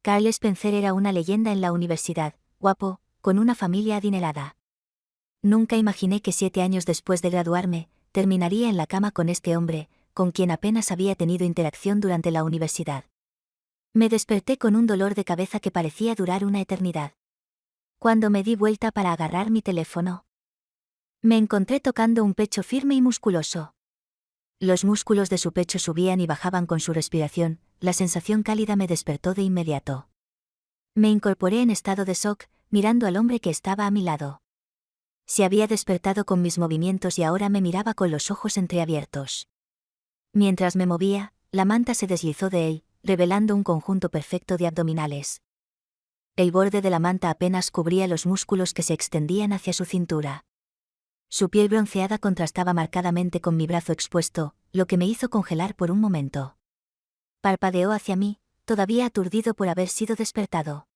Carl Spencer era una leyenda en la universidad, guapo, con una familia adinerada. Nunca imaginé que 7 años después de graduarme, terminaría en la cama con este hombre, con quien apenas había tenido interacción durante la universidad. Me desperté con un dolor de cabeza que parecía durar una eternidad. Cuando me di vuelta para agarrar mi teléfono, me encontré tocando un pecho firme y musculoso. Los músculos de su pecho subían y bajaban con su respiración, la sensación cálida me despertó de inmediato. Me incorporé en estado de shock, mirando al hombre que estaba a mi lado. Se había despertado con mis movimientos y ahora me miraba con los ojos entreabiertos. Mientras me movía, la manta se deslizó de él, revelando un conjunto perfecto de abdominales. El borde de la manta apenas cubría los músculos que se extendían hacia su cintura. Su piel bronceada contrastaba marcadamente con mi brazo expuesto, lo que me hizo congelar por un momento. Parpadeó hacia mí, todavía aturdido por haber sido despertado.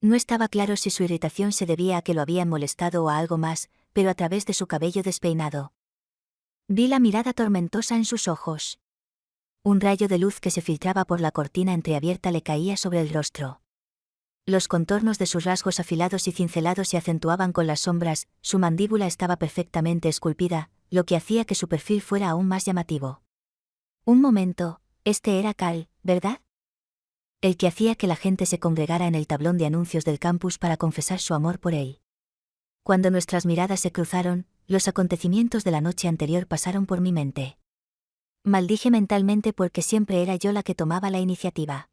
No estaba claro si su irritación se debía a que lo habían molestado o a algo más, pero a través de su cabello despeinado vi la mirada tormentosa en sus ojos. Un rayo de luz que se filtraba por la cortina entreabierta le caía sobre el rostro. Los contornos de sus rasgos afilados y cincelados se acentuaban con las sombras, su mandíbula estaba perfectamente esculpida, lo que hacía que su perfil fuera aún más llamativo. Un momento, este era Carl, ¿verdad? El que hacía que la gente se congregara en el tablón de anuncios del campus para confesar su amor por él. Cuando nuestras miradas se cruzaron, los acontecimientos de la noche anterior pasaron por mi mente. Maldije mentalmente porque siempre era yo la que tomaba la iniciativa.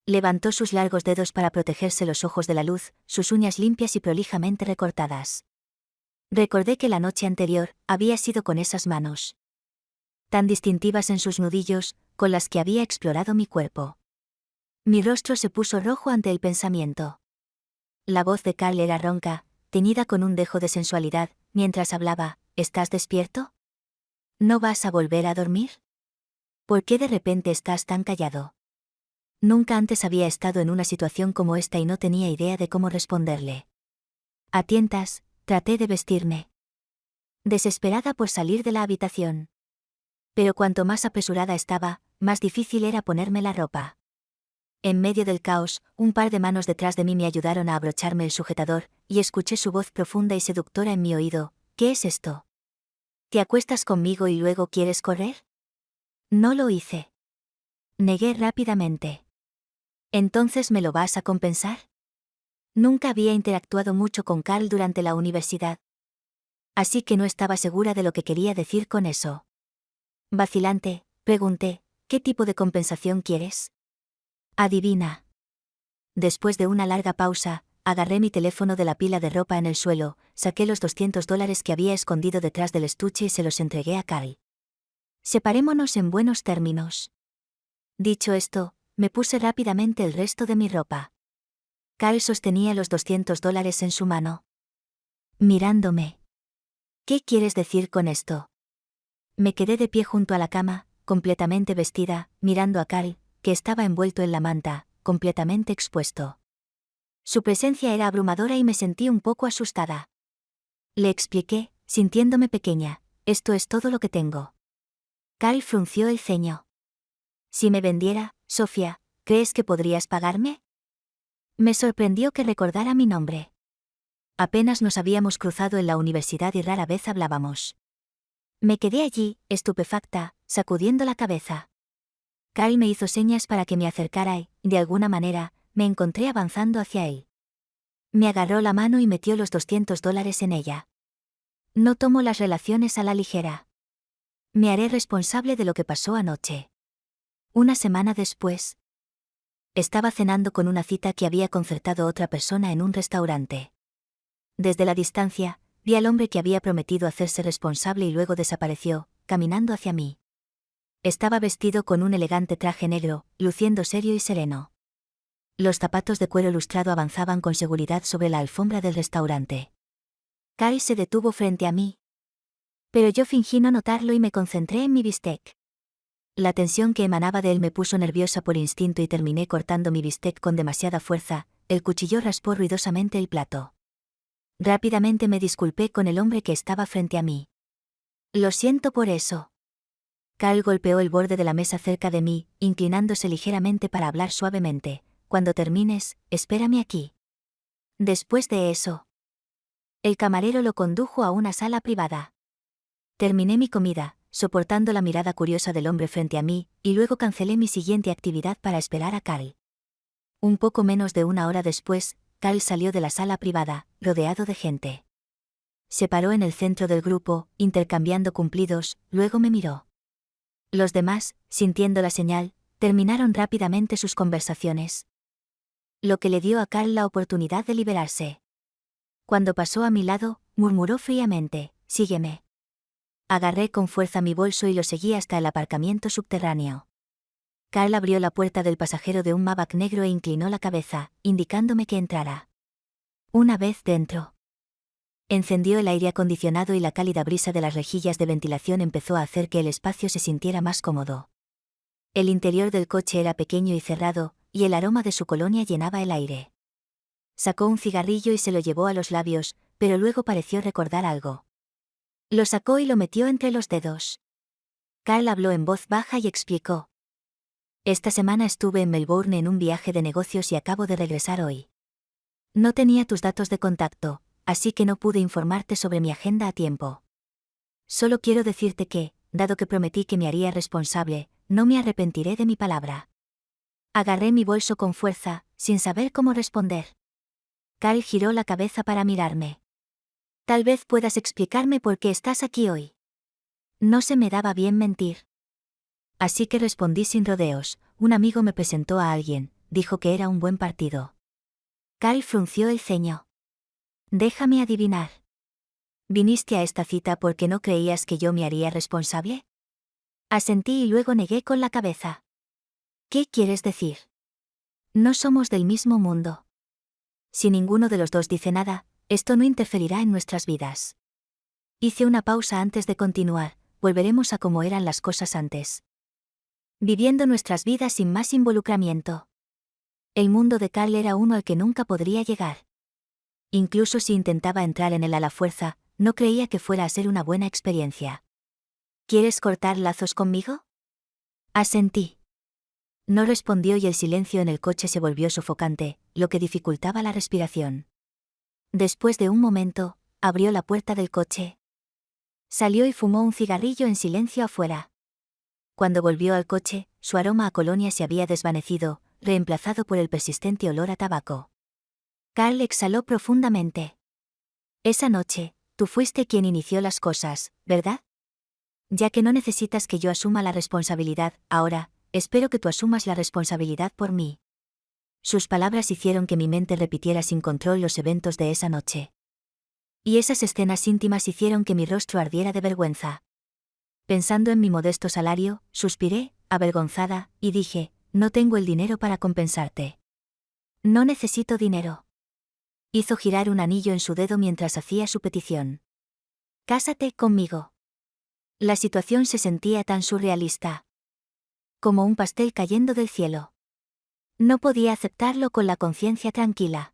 Levantó sus largos dedos para protegerse los ojos de la luz, sus uñas limpias y prolijamente recortadas. Recordé que la noche anterior había sido con esas manos tan distintivas en sus nudillos, con las que había explorado mi cuerpo. Mi rostro se puso rojo ante el pensamiento. La voz de Carl era ronca, teñida con un dejo de sensualidad, mientras hablaba. ¿Estás despierto? ¿No vas a volver a dormir? ¿Por qué de repente estás tan callado? Nunca antes había estado en una situación como esta y no tenía idea de cómo responderle. A tientas, traté de vestirme, desesperada por salir de la habitación. Pero cuanto más apresurada estaba, más difícil era ponerme la ropa. En medio del caos, un par de manos detrás de mí me ayudaron a abrocharme el sujetador, y escuché su voz profunda y seductora en mi oído. ¿Qué es esto? ¿Te acuestas conmigo y luego quieres correr? No lo hice. Negué rápidamente. ¿Entonces me lo vas a compensar? Nunca había interactuado mucho con Carl durante la universidad. Así que no estaba segura de lo que quería decir con eso. Vacilante, pregunté, ¿qué tipo de compensación quieres? Adivina. Después de una larga pausa, agarré mi teléfono de la pila de ropa en el suelo, saqué los $200 que había escondido detrás del estuche y se los entregué a Carl. Separémonos en buenos términos. Dicho esto, me puse rápidamente el resto de mi ropa. Carl sostenía los $200 en su mano, mirándome. ¿Qué quieres decir con esto? Me quedé de pie junto a la cama, completamente vestida, mirando a Carl, que estaba envuelto en la manta, completamente expuesto. Su presencia era abrumadora y me sentí un poco asustada. Le expliqué, sintiéndome pequeña, esto es todo lo que tengo. Carl frunció el ceño. Si me vendiera, Sofía, ¿crees que podrías pagarme? Me sorprendió que recordara mi nombre. Apenas nos habíamos cruzado en la universidad y rara vez hablábamos. Me quedé allí, estupefacta, sacudiendo la cabeza. Carl me hizo señas para que me acercara y, de alguna manera, me encontré avanzando hacia él. Me agarró la mano y metió los $200 en ella. No tomo las relaciones a la ligera. Me haré responsable de lo que pasó anoche. Una semana después, estaba cenando con una cita que había concertado otra persona en un restaurante. Desde la distancia, vi al hombre que había prometido hacerse responsable y luego desapareció, caminando hacia mí. Estaba vestido con un elegante traje negro, luciendo serio y sereno. Los zapatos de cuero lustrado avanzaban con seguridad sobre la alfombra del restaurante. Carl se detuvo frente a mí. Pero yo fingí no notarlo y me concentré en mi bistec. La tensión que emanaba de él me puso nerviosa por instinto y terminé cortando mi bistec con demasiada fuerza, el cuchillo raspó ruidosamente el plato. Rápidamente me disculpé con el hombre que estaba frente a mí. Lo siento por eso. Carl golpeó el borde de la mesa cerca de mí, inclinándose ligeramente para hablar suavemente. cuando termines, espérame aquí. Después de eso, el camarero lo condujo a una sala privada. Terminé mi comida, soportando la mirada curiosa del hombre frente a mí, y luego cancelé mi siguiente actividad para esperar a Carl. Un poco menos de una hora después, Carl salió de la sala privada, rodeado de gente. Se paró en el centro del grupo, intercambiando cumplidos, luego me miró. Los demás, sintiendo la señal, terminaron rápidamente sus conversaciones. Lo que le dio a Carl la oportunidad de liberarse. Cuando pasó a mi lado, murmuró fríamente, «Sígueme». Agarré con fuerza mi bolso y lo seguí hasta el aparcamiento subterráneo. Carl abrió la puerta del pasajero de un Maybach negro e inclinó la cabeza, indicándome que entrara. Una vez dentro, encendió el aire acondicionado y la cálida brisa de las rejillas de ventilación empezó a hacer que el espacio se sintiera más cómodo. El interior del coche era pequeño y cerrado, y el aroma de su colonia llenaba el aire. Sacó un cigarrillo y se lo llevó a los labios, pero luego pareció recordar algo. Lo sacó y lo metió entre los dedos. Carl habló en voz baja y explicó. Esta semana estuve en Melbourne en un viaje de negocios y acabo de regresar hoy. No tenía tus datos de contacto, así que no pude informarte sobre mi agenda a tiempo. Solo quiero decirte que, dado que prometí que me haría responsable, no me arrepentiré de mi palabra. Agarré mi bolso con fuerza, sin saber cómo responder. Carl giró la cabeza para mirarme. Tal vez puedas explicarme por qué estás aquí hoy. No se me daba bien mentir. Así que respondí sin rodeos, un amigo me presentó a alguien, dijo que era un buen partido. Carl frunció el ceño. Déjame adivinar. ¿Viniste a esta cita porque no creías que yo me haría responsable? Asentí y luego negué con la cabeza. ¿Qué quieres decir? No somos del mismo mundo. Si ninguno de los dos dice nada, esto no interferirá en nuestras vidas. Hice una pausa antes de continuar, volveremos a cómo eran las cosas antes. Viviendo nuestras vidas sin más involucramiento. El mundo de Carl era uno al que nunca podría llegar. Incluso si intentaba entrar en él a la fuerza, no creía que fuera a ser una buena experiencia. ¿Quieres cortar lazos conmigo? Asentí. No respondió y el silencio en el coche se volvió sofocante, lo que dificultaba la respiración. Después de un momento, abrió la puerta del coche. Salió y fumó un cigarrillo en silencio afuera. Cuando volvió al coche, su aroma a colonia se había desvanecido, reemplazado por el persistente olor a tabaco. Carl exhaló profundamente. Esa noche, tú fuiste quien inició las cosas, ¿verdad? Ya que no necesitas que yo asuma la responsabilidad, ahora, espero que tú asumas la responsabilidad por mí. Sus palabras hicieron que mi mente repitiera sin control los eventos de esa noche. Y esas escenas íntimas hicieron que mi rostro ardiera de vergüenza. Pensando en mi modesto salario, suspiré, avergonzada, y dije, no tengo el dinero para compensarte. No necesito dinero. Hizo girar un anillo en su dedo mientras hacía su petición. Cásate conmigo. La situación se sentía tan surrealista. Como un pastel cayendo del cielo. No podía aceptarlo con la conciencia tranquila.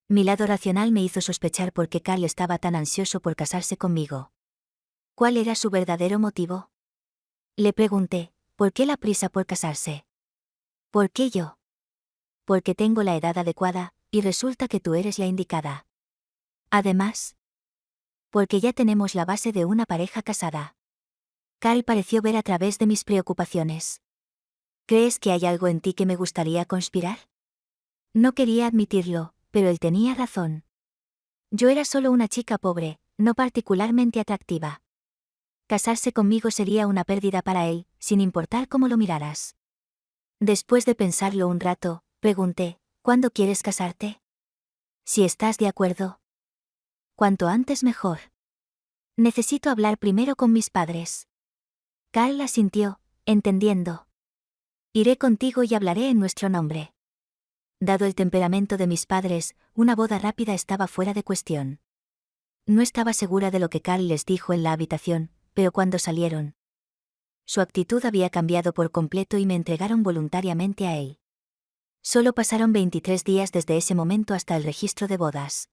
Mi lado racional me hizo sospechar por qué Carl estaba tan ansioso por casarse conmigo. ¿Cuál era su verdadero motivo? Le pregunté, ¿por qué la prisa por casarse? ¿Por qué yo? Porque tengo la edad adecuada, y resulta que tú eres la indicada. Además, porque ya tenemos la base de una pareja casada. Carl pareció ver a través de mis preocupaciones. ¿Crees que hay algo en ti que me gustaría conspirar? No quería admitirlo, pero él tenía razón. Yo era solo una chica pobre, no particularmente atractiva. Casarse conmigo sería una pérdida para él, sin importar cómo lo miraras. Después de pensarlo un rato, pregunté, ¿cuándo quieres casarte? Si estás de acuerdo. Cuanto antes mejor. Necesito hablar primero con mis padres. Carl asintió, entendiendo. Iré contigo y hablaré en nuestro nombre. Dado el temperamento de mis padres, una boda rápida estaba fuera de cuestión. No estaba segura de lo que Carl les dijo en la habitación, pero cuando salieron, su actitud había cambiado por completo y me entregaron voluntariamente a él. Solo pasaron 23 días desde ese momento hasta el registro de bodas.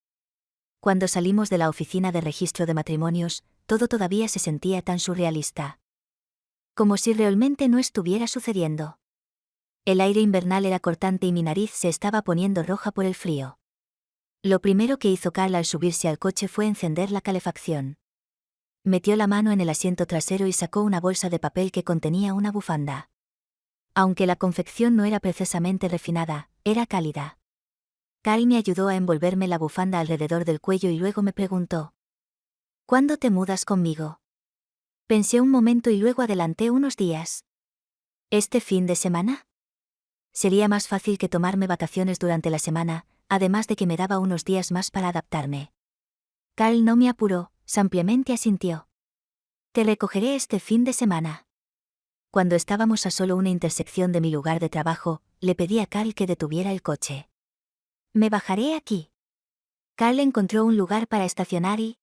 Cuando salimos de la oficina de registro de matrimonios, todo todavía se sentía tan surrealista. Como si realmente no estuviera sucediendo. El aire invernal era cortante y mi nariz se estaba poniendo roja por el frío. Lo primero que hizo Carl al subirse al coche fue encender la calefacción. Metió la mano en el asiento trasero y sacó una bolsa de papel que contenía una bufanda. Aunque la confección no era precisamente refinada, era cálida. Carl me ayudó a envolverme la bufanda alrededor del cuello y luego me preguntó: ¿Cuándo te mudas conmigo? Pensé un momento y luego adelanté unos días. ¿Este fin de semana? Sería más fácil que tomarme vacaciones durante la semana, además de que me daba unos días más para adaptarme. Carl no me apuró, simplemente asintió. Te recogeré este fin de semana. Cuando estábamos a solo una intersección de mi lugar de trabajo, le pedí a Carl que detuviera el coche. Me bajaré aquí. Carl encontró un lugar para estacionar y,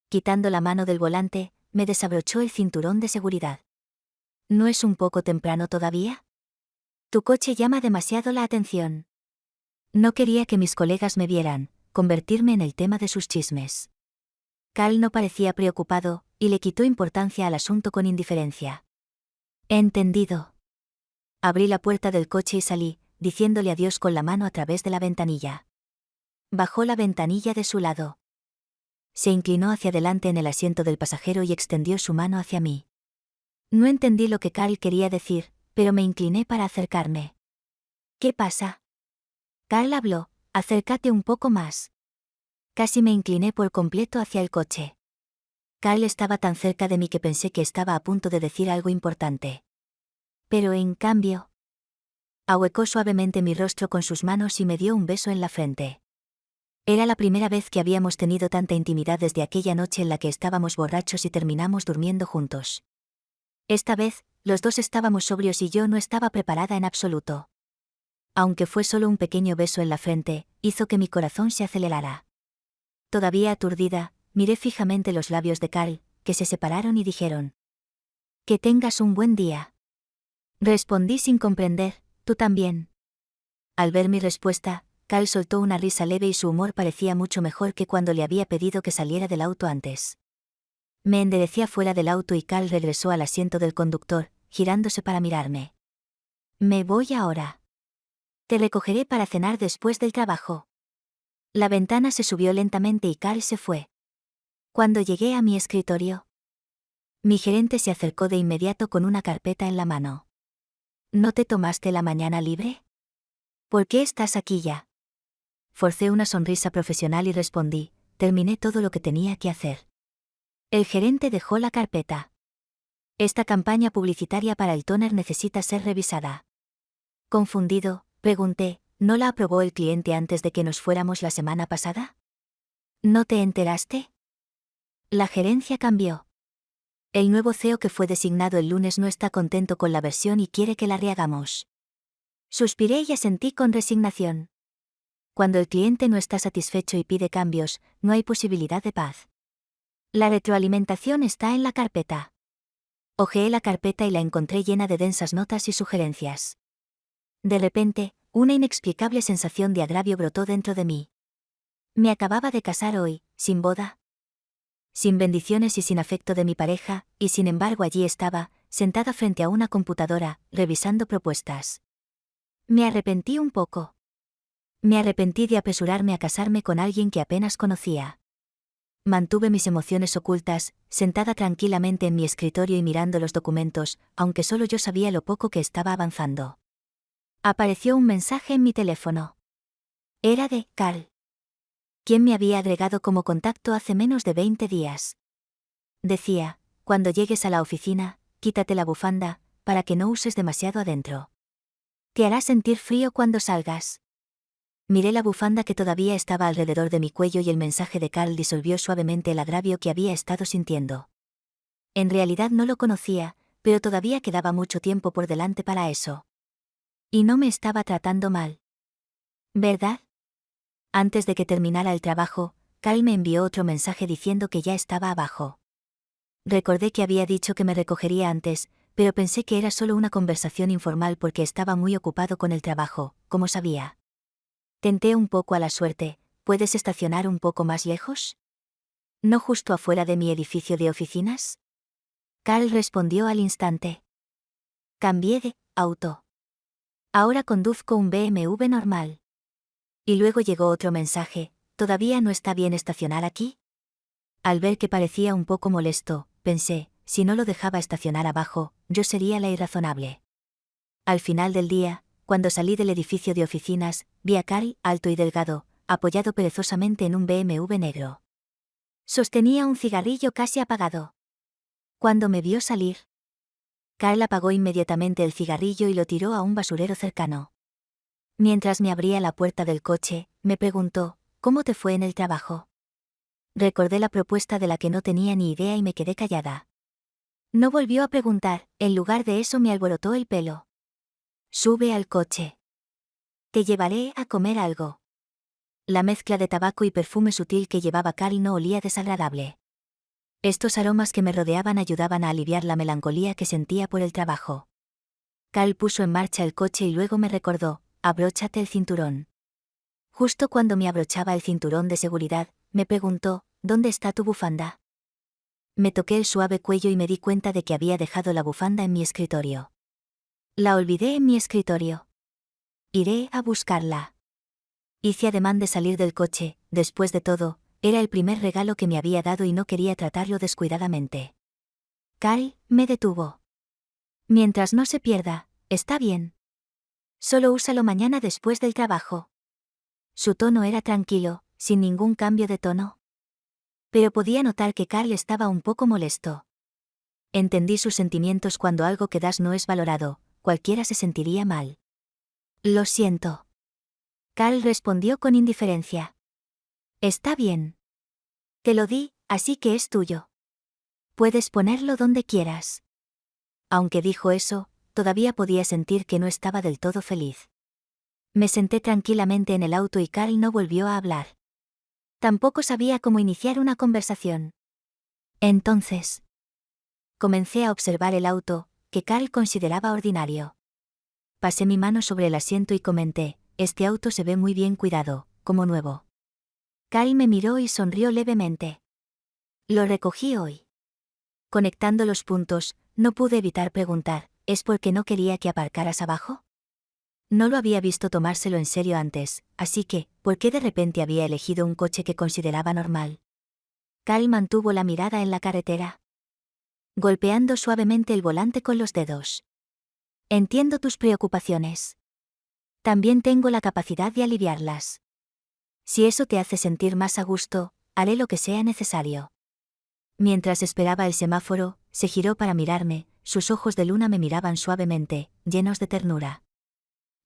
quitando la mano del volante, me desabrochó el cinturón de seguridad. ¿No es un poco temprano todavía? Tu coche llama demasiado la atención. No quería que mis colegas me vieran, convertirme en el tema de sus chismes. Carl no parecía preocupado, y le quitó importancia al asunto con indiferencia. Entendido. Abrí la puerta del coche y salí, diciéndole adiós con la mano a través de la ventanilla. Bajó la ventanilla de su lado. Se inclinó hacia adelante en el asiento del pasajero y extendió su mano hacia mí. No entendí lo que Carl quería decir, pero me incliné para acercarme. ¿Qué pasa? Carl habló: acércate un poco más. Casi me incliné por completo hacia el coche. Carl estaba tan cerca de mí que pensé que estaba a punto de decir algo importante. Pero en cambio, ahuecó suavemente mi rostro con sus manos y me dio un beso en la frente. Era la primera vez que habíamos tenido tanta intimidad desde aquella noche en la que estábamos borrachos y terminamos durmiendo juntos. Esta vez, los dos estábamos sobrios y yo no estaba preparada en absoluto. Aunque fue solo un pequeño beso en la frente, hizo que mi corazón se acelerara. Todavía aturdida, miré fijamente los labios de Carl, que se separaron y dijeron: Que tengas un buen día. Respondí sin comprender: tú también. Al ver mi respuesta, Carl soltó una risa leve y su humor parecía mucho mejor que cuando le había pedido que saliera del auto antes. Me enderecé fuera del auto y Carl regresó al asiento del conductor, girándose para mirarme. Me voy ahora. Te recogeré para cenar después del trabajo. La ventana se subió lentamente y Carl se fue. Cuando llegué a mi escritorio, mi gerente se acercó de inmediato con una carpeta en la mano. ¿No te tomaste la mañana libre? ¿Por qué estás aquí ya? Forcé una sonrisa profesional y respondí: terminé todo lo que tenía que hacer. El gerente dejó la carpeta. Esta campaña publicitaria para el tóner necesita ser revisada. Confundido, pregunté: ¿no la aprobó el cliente antes de que nos fuéramos la semana pasada? ¿No te enteraste? La gerencia cambió. El nuevo CEO que fue designado el lunes no está contento con la versión y quiere que la rehagamos. Suspiré y asentí con resignación. Cuando el cliente no está satisfecho y pide cambios, no hay posibilidad de paz. La retroalimentación está en la carpeta. Hojeé la carpeta y la encontré llena de densas notas y sugerencias. De repente, una inexplicable sensación de agravio brotó dentro de mí. Me acababa de casar hoy, sin boda, sin bendiciones y sin afecto de mi pareja, y sin embargo allí estaba, sentada frente a una computadora, revisando propuestas. Me arrepentí un poco. Me arrepentí de apresurarme a casarme con alguien que apenas conocía. Mantuve mis emociones ocultas, sentada tranquilamente en mi escritorio y mirando los documentos, aunque solo yo sabía lo poco que estaba avanzando. Apareció un mensaje en mi teléfono. Era de Carl, quien me había agregado como contacto hace menos de 20 días. Decía: cuando llegues a la oficina, quítate la bufanda, para que no uses demasiado adentro. Te hará sentir frío cuando salgas. Miré la bufanda que todavía estaba alrededor de mi cuello y el mensaje de Carl disolvió suavemente el agravio que había estado sintiendo. En realidad no lo conocía, pero todavía quedaba mucho tiempo por delante para eso. Y no me estaba tratando mal. ¿Verdad? Antes de que terminara el trabajo, Carl me envió otro mensaje diciendo que ya estaba abajo. Recordé que había dicho que me recogería antes, pero pensé que era solo una conversación informal porque estaba muy ocupado con el trabajo, como sabía. Tenté un poco a la suerte: ¿puedes estacionar un poco más lejos? ¿No justo afuera de mi edificio de oficinas? Carl respondió al instante. Cambié de auto. Ahora conduzco un BMW normal. Y luego llegó otro mensaje: ¿todavía no está bien estacionar aquí? Al ver que parecía un poco molesto, pensé, si no lo dejaba estacionar abajo, yo sería la irrazonable. Al final del día, cuando salí del edificio de oficinas, vi a Carl, alto y delgado, apoyado perezosamente en un BMW negro. Sostenía un cigarrillo casi apagado. Cuando me vio salir, Carl apagó inmediatamente el cigarrillo y lo tiró a un basurero cercano. Mientras me abría la puerta del coche, me preguntó: ¿cómo te fue en el trabajo? Recordé la propuesta de la que no tenía ni idea y me quedé callada. No volvió a preguntar, en lugar de eso me alborotó el pelo. Sube al coche. Te llevaré a comer algo. La mezcla de tabaco y perfume sutil que llevaba Carl no olía desagradable. Estos aromas que me rodeaban ayudaban a aliviar la melancolía que sentía por el trabajo. Carl puso en marcha el coche y luego me recordó: abróchate el cinturón. Justo cuando me abrochaba el cinturón de seguridad, me preguntó: ¿dónde está tu bufanda? Me toqué el suave cuello y me di cuenta de que había dejado la bufanda en mi escritorio. La olvidé en mi escritorio. Iré a buscarla. Hice ademán de salir del coche. Después de todo, era el primer regalo que me había dado y no quería tratarlo descuidadamente. Carl me detuvo. Mientras no se pierda, está bien. Solo úsalo mañana después del trabajo. Su tono era tranquilo, sin ningún cambio de tono. Pero podía notar que Carl estaba un poco molesto. Entendí sus sentimientos. Cuando algo que das no es valorado, cualquiera se sentiría mal. Lo siento. Carl respondió con indiferencia. Está bien. Te lo di, así que es tuyo. Puedes ponerlo donde quieras. Aunque dijo eso, todavía podía sentir que no estaba del todo feliz. Me senté tranquilamente en el auto y Carl no volvió a hablar. Tampoco sabía cómo iniciar una conversación. Entonces, comencé a observar el auto, que Carl consideraba ordinario. Pasé mi mano sobre el asiento y comenté: este auto se ve muy bien cuidado, como nuevo. Carl me miró y sonrió levemente. Lo recogí hoy. Conectando los puntos, no pude evitar preguntar: ¿es porque no quería que aparcaras abajo? No lo había visto tomárselo en serio antes, así que, ¿por qué de repente había elegido un coche que consideraba normal? Carl mantuvo la mirada en la carretera, golpeando suavemente el volante con los dedos. Entiendo tus preocupaciones. También tengo la capacidad de aliviarlas. Si eso te hace sentir más a gusto, haré lo que sea necesario. Mientras esperaba el semáforo, se giró para mirarme, sus ojos de luna me miraban suavemente, llenos de ternura.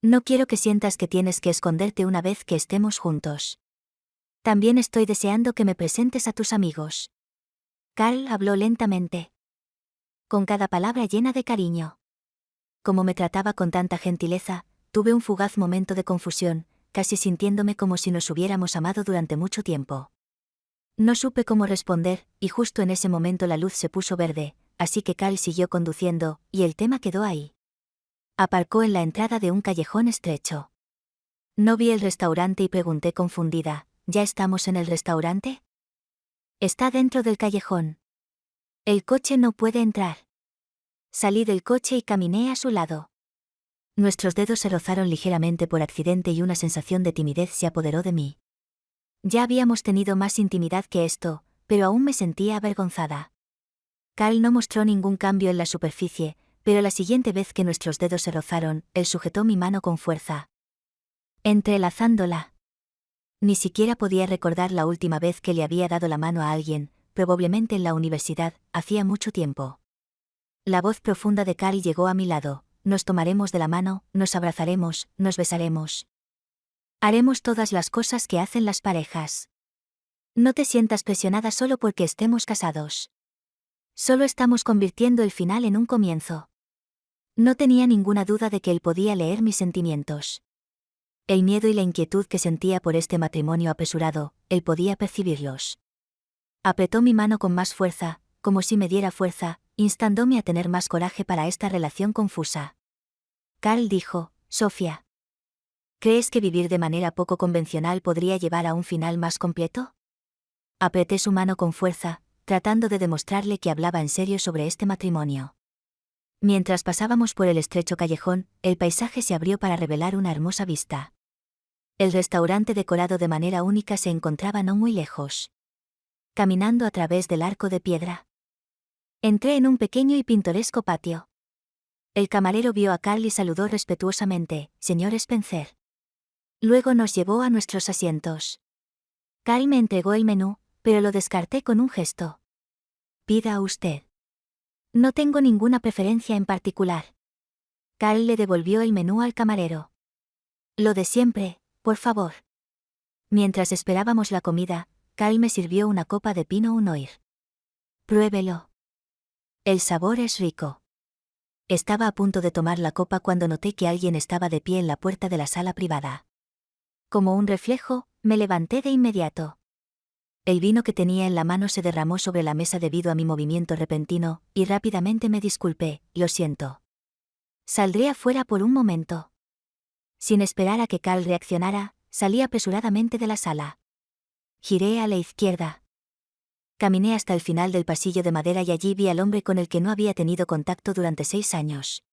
No quiero que sientas que tienes que esconderte una vez que estemos juntos. También estoy deseando que me presentes a tus amigos. Carl habló lentamente, con cada palabra llena de cariño. Como me trataba con tanta gentileza, tuve un fugaz momento de confusión, casi sintiéndome como si nos hubiéramos amado durante mucho tiempo. No supe cómo responder, y justo en ese momento la luz se puso verde, así que Carl siguió conduciendo, y el tema quedó ahí. Aparcó en la entrada de un callejón estrecho. No vi el restaurante y pregunté confundida: ¿ya estamos en el restaurante? Está dentro del callejón. El coche no puede entrar. Salí del coche y caminé a su lado. Nuestros dedos se rozaron ligeramente por accidente y una sensación de timidez se apoderó de mí. Ya habíamos tenido más intimidad que esto, pero aún me sentía avergonzada. Carl no mostró ningún cambio en la superficie, pero la siguiente vez que nuestros dedos se rozaron, él sujetó mi mano con fuerza, entrelazándola. Ni siquiera podía recordar la última vez que le había dado la mano a alguien, probablemente en la universidad, hacía mucho tiempo. La voz profunda de Carl llegó a mi lado: nos tomaremos de la mano, nos abrazaremos, nos besaremos. Haremos todas las cosas que hacen las parejas. No te sientas presionada solo porque estemos casados. Solo estamos convirtiendo el final en un comienzo. No tenía ninguna duda de que él podía leer mis sentimientos. El miedo y la inquietud que sentía por este matrimonio apresurado, él podía percibirlos. Apretó mi mano con más fuerza, como si me diera fuerza, instándome a tener más coraje para esta relación confusa. Carl dijo: Sofía, ¿crees que vivir de manera poco convencional podría llevar a un final más completo? Apreté su mano con fuerza, tratando de demostrarle que hablaba en serio sobre este matrimonio. Mientras pasábamos por el estrecho callejón, el paisaje se abrió para revelar una hermosa vista. El restaurante decorado de manera única se encontraba no muy lejos. Caminando a través del arco de piedra, entré en un pequeño y pintoresco patio. El camarero vio a Carl y saludó respetuosamente: «Señor Spencer». Luego nos llevó a nuestros asientos. Carl me entregó el menú, pero lo descarté con un gesto. «Pida usted». «No tengo ninguna preferencia en particular». Carl le devolvió el menú al camarero. «Lo de siempre, por favor». Mientras esperábamos la comida, Carl me sirvió una copa de Pinot Noir. «Pruébelo. El sabor es rico». Estaba a punto de tomar la copa cuando noté que alguien estaba de pie en la puerta de la sala privada. Como un reflejo, me levanté de inmediato. El vino que tenía en la mano se derramó sobre la mesa debido a mi movimiento repentino, y rápidamente me disculpé: «Lo siento. Saldré afuera por un momento». Sin esperar a que Carl reaccionara, salí apresuradamente de la sala. Giré a la izquierda. Caminé hasta el final del pasillo de madera y allí vi al hombre con el que no había tenido contacto durante 6 años.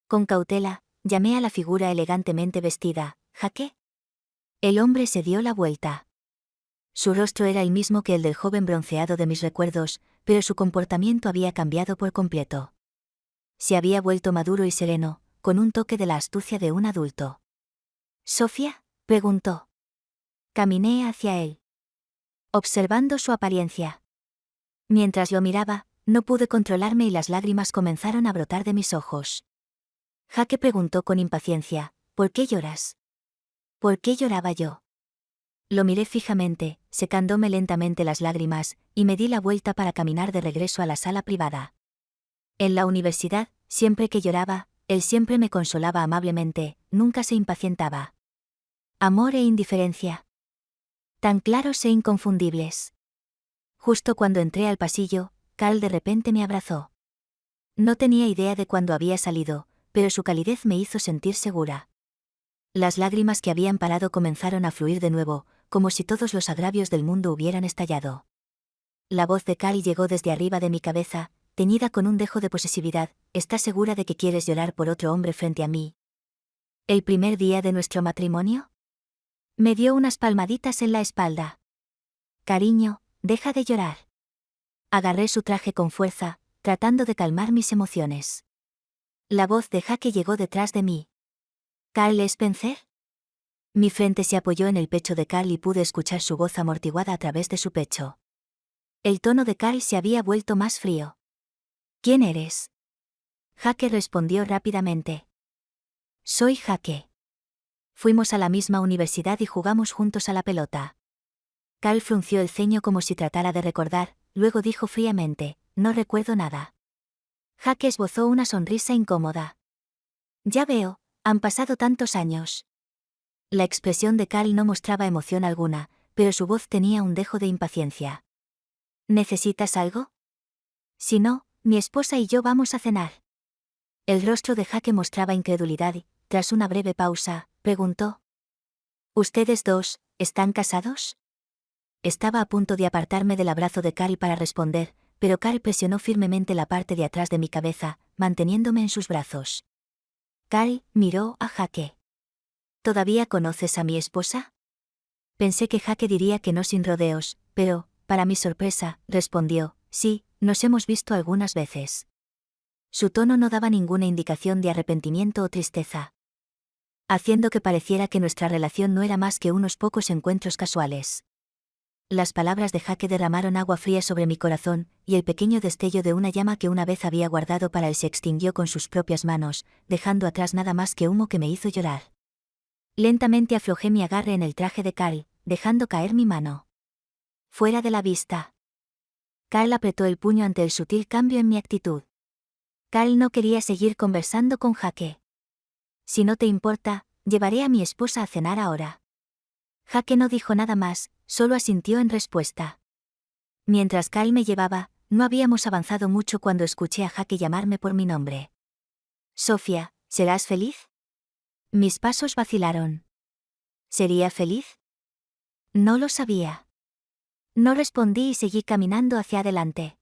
Con cautela, llamé a la figura elegantemente vestida: «¿Jake?». El hombre se dio la vuelta. Su rostro era el mismo que el del joven bronceado de mis recuerdos, pero su comportamiento había cambiado por completo. Se había vuelto maduro y sereno, con un toque de la astucia de un adulto. «¿Sofía?», preguntó. Caminé hacia él, observando su apariencia. Mientras lo miraba, no pude controlarme y las lágrimas comenzaron a brotar de mis ojos. Jake preguntó con impaciencia: «¿Por qué lloras?». ¿Por qué lloraba yo? Lo miré fijamente, secándome lentamente las lágrimas, y me di la vuelta para caminar de regreso a la sala privada. En la universidad, siempre que lloraba, él siempre me consolaba amablemente, nunca se impacientaba. Amor e indiferencia. Tan claros e inconfundibles. Justo cuando entré al pasillo, Carl de repente me abrazó. No tenía idea de cuándo había salido, pero su calidez me hizo sentir segura. Las lágrimas que habían parado comenzaron a fluir de nuevo, como si todos los agravios del mundo hubieran estallado. La voz de Carl llegó desde arriba de mi cabeza, teñida con un dejo de posesividad: «¿Estás segura de que quieres llorar por otro hombre frente a mí? ¿El primer día de nuestro matrimonio?». Me dio unas palmaditas en la espalda. «Cariño, deja de llorar». Agarré su traje con fuerza, tratando de calmar mis emociones. La voz de Jake llegó detrás de mí. «¿Carl Spencer?». Mi frente se apoyó en el pecho de Carl y pude escuchar su voz amortiguada a través de su pecho. El tono de Carl se había vuelto más frío. «¿Quién eres?». Jake respondió rápidamente. «Soy Jake. Fuimos a la misma universidad y jugamos juntos a la pelota». Carl frunció el ceño como si tratara de recordar, luego dijo fríamente: «No recuerdo nada». Jake esbozó una sonrisa incómoda. «Ya veo, han pasado tantos años». La expresión de Carl no mostraba emoción alguna, pero su voz tenía un dejo de impaciencia. «¿Necesitas algo?». «Si no, mi esposa y yo vamos a cenar». El rostro de Jake mostraba incredulidad y, tras una breve pausa, preguntó: «¿Ustedes dos, están casados?». Estaba a punto de apartarme del abrazo de Carl para responder, pero Carl presionó firmemente la parte de atrás de mi cabeza, manteniéndome en sus brazos. Carl miró a Jake. «¿Todavía conoces a mi esposa?». Pensé que Jake diría que no sin rodeos, pero, para mi sorpresa, respondió: «Sí, nos hemos visto algunas veces». Su tono no daba ninguna indicación de arrepentimiento o tristeza, haciendo que pareciera que nuestra relación no era más que unos pocos encuentros casuales. Las palabras de Jake derramaron agua fría sobre mi corazón, y el pequeño destello de una llama que una vez había guardado para él se extinguió con sus propias manos, dejando atrás nada más que humo que me hizo llorar. Lentamente aflojé mi agarre en el traje de Carl, dejando caer mi mano. «Fuera de la vista». Carl apretó el puño ante el sutil cambio en mi actitud. Carl no quería seguir conversando con Jake. «Si no te importa, llevaré a mi esposa a cenar ahora». Jake no dijo nada más, solo asintió en respuesta. Mientras Carl me llevaba, no habíamos avanzado mucho cuando escuché a Jake llamarme por mi nombre. «Sofía, ¿serás feliz?». Mis pasos vacilaron. ¿Sería feliz? No lo sabía. No respondí y seguí caminando hacia adelante.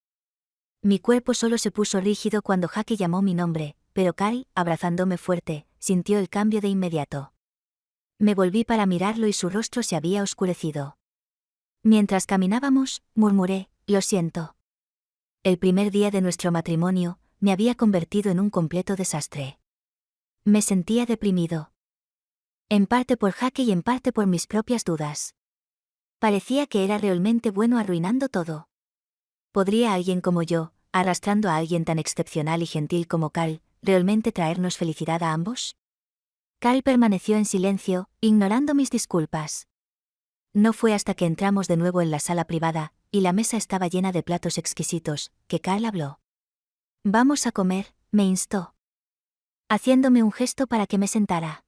Mi cuerpo solo se puso rígido cuando Jaque llamó mi nombre, pero Carl, abrazándome fuerte, sintió el cambio de inmediato. Me volví para mirarlo y su rostro se había oscurecido. Mientras caminábamos, murmuré, lo siento. El primer día de nuestro matrimonio, me había convertido en un completo desastre. Me sentía deprimido. En parte por Jaque y en parte por mis propias dudas. Parecía que era realmente bueno arruinando todo. ¿Podría alguien como yo, arrastrando a alguien tan excepcional y gentil como Carl, realmente traernos felicidad a ambos? Carl permaneció en silencio, ignorando mis disculpas. No fue hasta que entramos de nuevo en la sala privada, y la mesa estaba llena de platos exquisitos, que Carl habló. «Vamos a comer», me instó, haciéndome un gesto para que me sentara.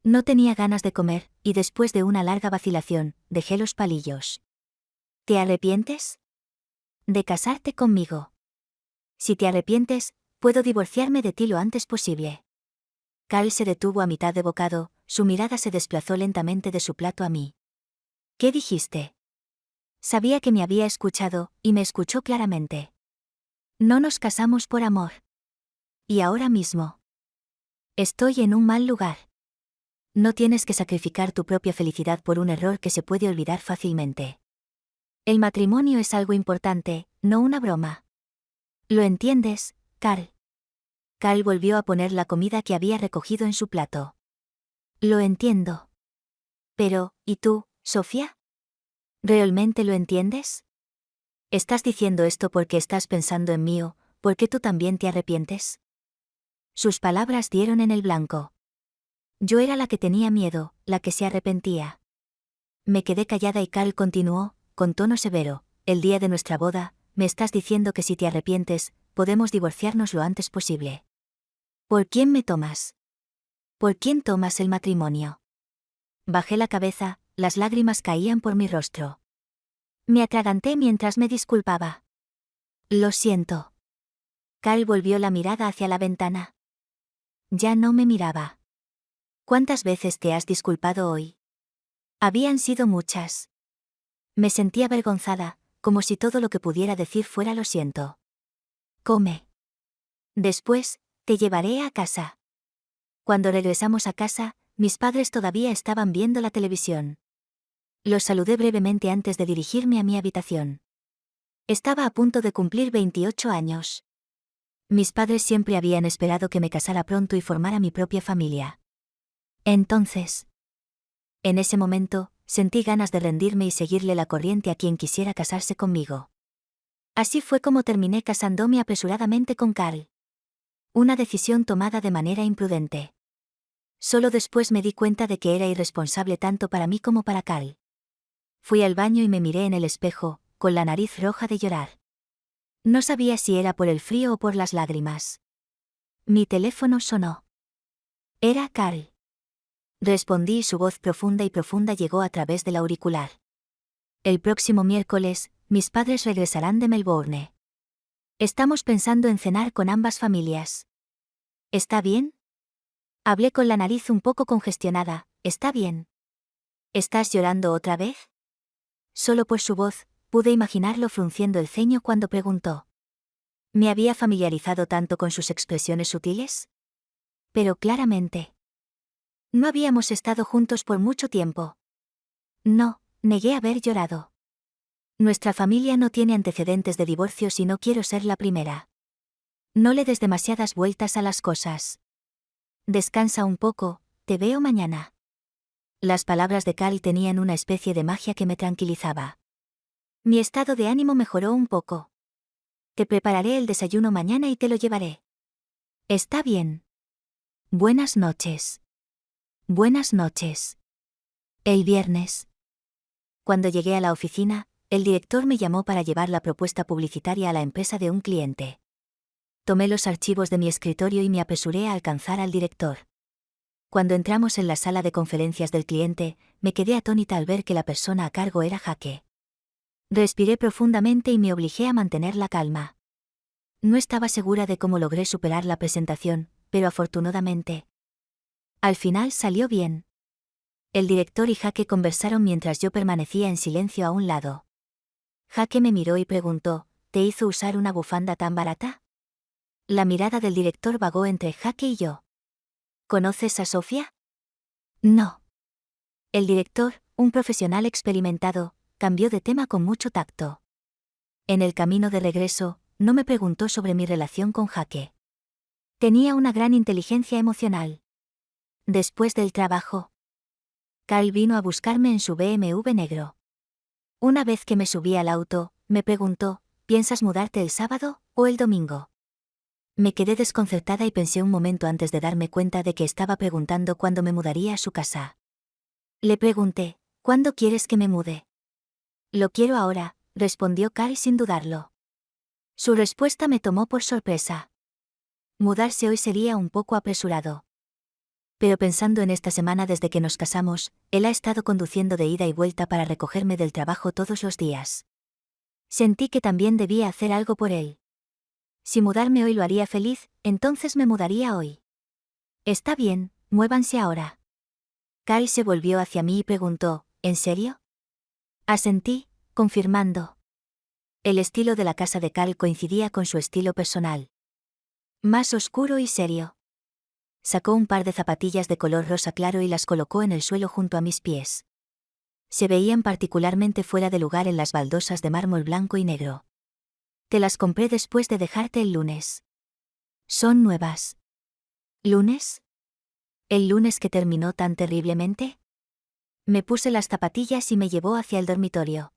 No tenía ganas de comer, y después de una larga vacilación, dejé los palillos. ¿Te arrepientes? De casarte conmigo. Si te arrepientes, puedo divorciarme de ti lo antes posible. Carl se detuvo a mitad de bocado, su mirada se desplazó lentamente de su plato a mí. ¿Qué dijiste? Sabía que me había escuchado, y me escuchó claramente. No nos casamos por amor. Y ahora mismo. Estoy en un mal lugar. No tienes que sacrificar tu propia felicidad por un error que se puede olvidar fácilmente. El matrimonio es algo importante, no una broma. ¿Lo entiendes, Carl? Carl volvió a poner la comida que había recogido en su plato. Lo entiendo. Pero, ¿y tú, Sofía? ¿Realmente lo entiendes? ¿Estás diciendo esto porque estás pensando en mí o porque tú también te arrepientes? Sus palabras dieron en el blanco. Yo era la que tenía miedo, la que se arrepentía. Me quedé callada y Carl continuó, con tono severo, el día de nuestra boda, me estás diciendo que si te arrepientes, podemos divorciarnos lo antes posible. ¿Por quién me tomas? ¿Por quién tomas el matrimonio? Bajé la cabeza, las lágrimas caían por mi rostro. Me atraganté mientras me disculpaba. Lo siento. Carl volvió la mirada hacia la ventana. Ya no me miraba. ¿Cuántas veces te has disculpado hoy? Habían sido muchas. Me sentía avergonzada, como si todo lo que pudiera decir fuera lo siento. Come. Después, te llevaré a casa. Cuando regresamos a casa, mis padres todavía estaban viendo la televisión. Los saludé brevemente antes de dirigirme a mi habitación. Estaba a punto de cumplir 28 años. Mis padres siempre habían esperado que me casara pronto y formara mi propia familia. Entonces, en ese momento, sentí ganas de rendirme y seguirle la corriente a quien quisiera casarse conmigo. Así fue como terminé casándome apresuradamente con Carl. Una decisión tomada de manera imprudente. Solo después me di cuenta de que era irresponsable tanto para mí como para Carl. Fui al baño y me miré en el espejo, con la nariz roja de llorar. No sabía si era por el frío o por las lágrimas. Mi teléfono sonó. Era Carl. Respondí y su voz profunda llegó a través del auricular. El próximo miércoles, mis padres regresarán de Melbourne. Estamos pensando en cenar con ambas familias. ¿Está bien? Hablé con la nariz un poco congestionada. ¿Está bien? ¿Estás llorando otra vez? Solo por su voz, pude imaginarlo frunciendo el ceño cuando preguntó. ¿Me había familiarizado tanto con sus expresiones sutiles? Pero claramente. No habíamos estado juntos por mucho tiempo. No, negué haber llorado. Nuestra familia no tiene antecedentes de divorcios y no quiero ser la primera. No le des demasiadas vueltas a las cosas. Descansa un poco, te veo mañana. Las palabras de Carl tenían una especie de magia que me tranquilizaba. Mi estado de ánimo mejoró un poco. Te prepararé el desayuno mañana y te lo llevaré. Está bien. Buenas noches. Buenas noches. El viernes. Cuando llegué a la oficina, el director me llamó para llevar la propuesta publicitaria a la empresa de un cliente. Tomé los archivos de mi escritorio y me apresuré a alcanzar al director. Cuando entramos en la sala de conferencias del cliente, me quedé atónita al ver que la persona a cargo era Jaque. Respiré profundamente y me obligué a mantener la calma. No estaba segura de cómo logré superar la presentación, pero afortunadamente. Al final salió bien. El director y Jaque conversaron mientras yo permanecía en silencio a un lado. Jaque me miró y preguntó, te hizo usar una bufanda tan barata? La mirada del director vagó entre Jake y yo. ¿Conoces a Sofía? No. El director, un profesional experimentado, cambió de tema con mucho tacto. En el camino de regreso, no me preguntó sobre mi relación con Jake. Tenía una gran inteligencia emocional. Después del trabajo, Carl vino a buscarme en su BMW negro. Una vez que me subí al auto, me preguntó, ¿piensas mudarte el sábado o el domingo? Me quedé desconcertada y pensé un momento antes de darme cuenta de que estaba preguntando cuándo me mudaría a su casa. Le pregunté, ¿cuándo quieres que me mude? Lo quiero ahora, respondió Carl sin dudarlo. Su respuesta me tomó por sorpresa. Mudarse hoy sería un poco apresurado. Pero pensando en esta semana desde que nos casamos, él ha estado conduciendo de ida y vuelta para recogerme del trabajo todos los días. Sentí que también debía hacer algo por él. Si mudarme hoy lo haría feliz, entonces me mudaría hoy. Está bien, muévanse ahora. Carl se volvió hacia mí y preguntó, ¿en serio? Asentí, confirmando. El estilo de la casa de Carl coincidía con su estilo personal. Más oscuro y serio. Sacó un par de zapatillas de color rosa claro y las colocó en el suelo junto a mis pies. Se veían particularmente fuera de lugar en las baldosas de mármol blanco y negro. Te las compré después de dejarte el lunes. Son nuevas. ¿Lunes? ¿El lunes que terminó tan terriblemente? Me puse las zapatillas y me llevó hacia el dormitorio.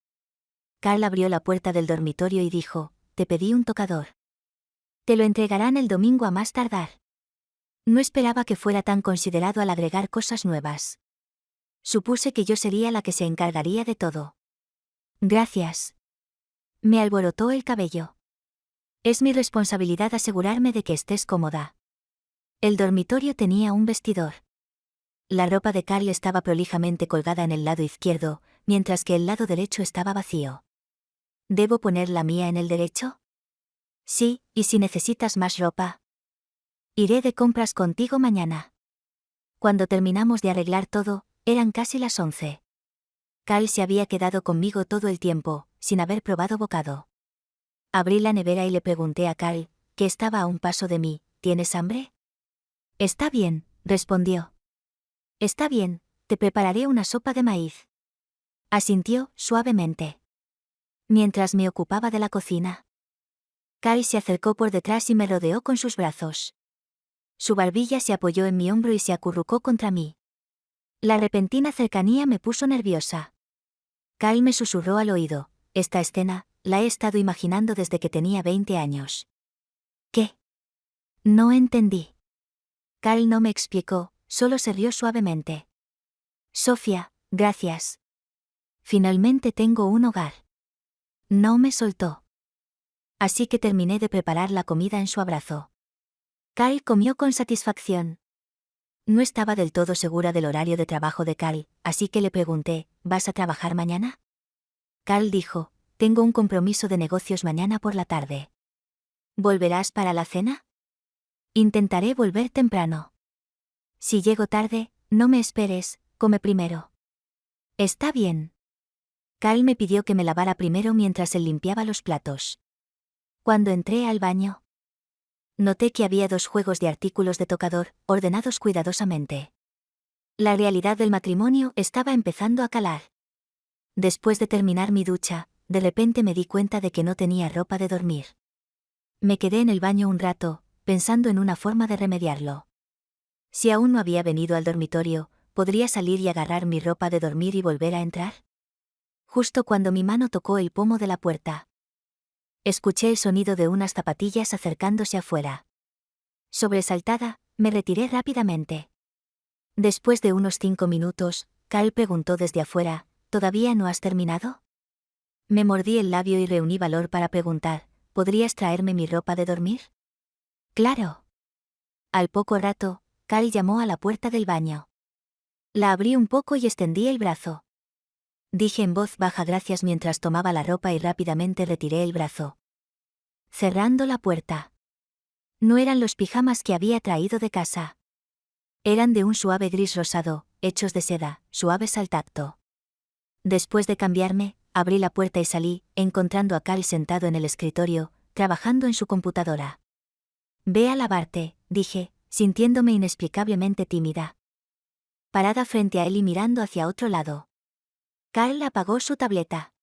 Carl abrió la puerta del dormitorio y dijo, te pedí un tocador. Te lo entregarán el domingo a más tardar. No esperaba que fuera tan considerado al agregar cosas nuevas. Supuse que yo sería la que se encargaría de todo. Gracias. Me alborotó el cabello. Es mi responsabilidad asegurarme de que estés cómoda. El dormitorio tenía un vestidor. La ropa de Carl estaba prolijamente colgada en el lado izquierdo, mientras que el lado derecho estaba vacío. ¿Debo poner la mía en el derecho? Sí, y si necesitas más ropa. Iré de compras contigo mañana. Cuando terminamos de arreglar todo, eran casi las 11. Carl se había quedado conmigo todo el tiempo, sin haber probado bocado. Abrí la nevera y le pregunté a Carl, que estaba a un paso de mí, ¿tienes hambre? Está bien, respondió. Está bien, te prepararé una sopa de maíz. Asintió, suavemente. Mientras me ocupaba de la cocina. Carl se acercó por detrás y me rodeó con sus brazos. Su barbilla se apoyó en mi hombro y se acurrucó contra mí. La repentina cercanía me puso nerviosa. Carl me susurró al oído, esta escena, la he estado imaginando desde que tenía 20 años. ¿Qué? No entendí. Carl no me explicó, solo se rió suavemente. Sofía, gracias. Finalmente tengo un hogar. No me soltó. Así que terminé de preparar la comida en su abrazo. Carl comió con satisfacción. No estaba del todo segura del horario de trabajo de Carl, así que le pregunté, ¿vas a trabajar mañana? Carl dijo, tengo un compromiso de negocios mañana por la tarde. ¿Volverás para la cena? Intentaré volver temprano. Si llego tarde, no me esperes, come primero. Está bien. Carl me pidió que me lavara primero mientras él limpiaba los platos. Cuando entré al baño, noté que había 2 juegos de artículos de tocador, ordenados cuidadosamente. La realidad del matrimonio estaba empezando a calar. Después de terminar mi ducha, de repente me di cuenta de que no tenía ropa de dormir. Me quedé en el baño un rato, pensando en una forma de remediarlo. Si aún no había venido al dormitorio, ¿podría salir y agarrar mi ropa de dormir y volver a entrar? Justo cuando mi mano tocó el pomo de la puerta, escuché el sonido de unas zapatillas acercándose afuera. Sobresaltada, me retiré rápidamente. Después de unos 5 minutos, Carl preguntó desde afuera, ¿todavía no has terminado? Me mordí el labio y reuní valor para preguntar, ¿podrías traerme mi ropa de dormir? Claro. Al poco rato, Carl llamó a la puerta del baño. La abrí un poco y extendí el brazo. Dije en voz baja gracias mientras tomaba la ropa y rápidamente retiré el brazo. Cerrando la puerta. No eran los pijamas que había traído de casa. Eran de un suave gris rosado, hechos de seda, suaves al tacto. Después de cambiarme, abrí la puerta y salí, encontrando a Carl sentado en el escritorio, trabajando en su computadora. «Ve a lavarte», dije, sintiéndome inexplicablemente tímida. Parada frente a él y mirando hacia otro lado. Carl apagó su tableta.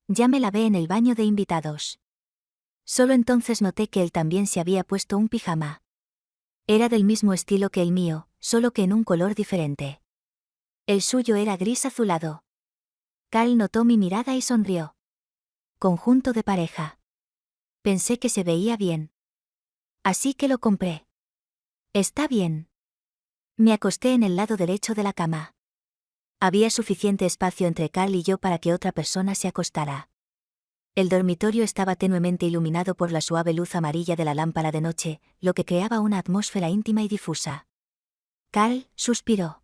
Ya me lavé en el baño de invitados. Solo entonces noté que él también se había puesto un pijama. Era del mismo estilo que el mío, solo que en un color diferente. El suyo era gris azulado. Carl notó mi mirada y sonrió. Conjunto de pareja. Pensé que se veía bien. Así que lo compré. Está bien. Me acosté en el lado derecho de la cama. Había suficiente espacio entre Carl y yo para que otra persona se acostara. El dormitorio estaba tenuemente iluminado por la suave luz amarilla de la lámpara de noche, lo que creaba una atmósfera íntima y difusa. Carl suspiró.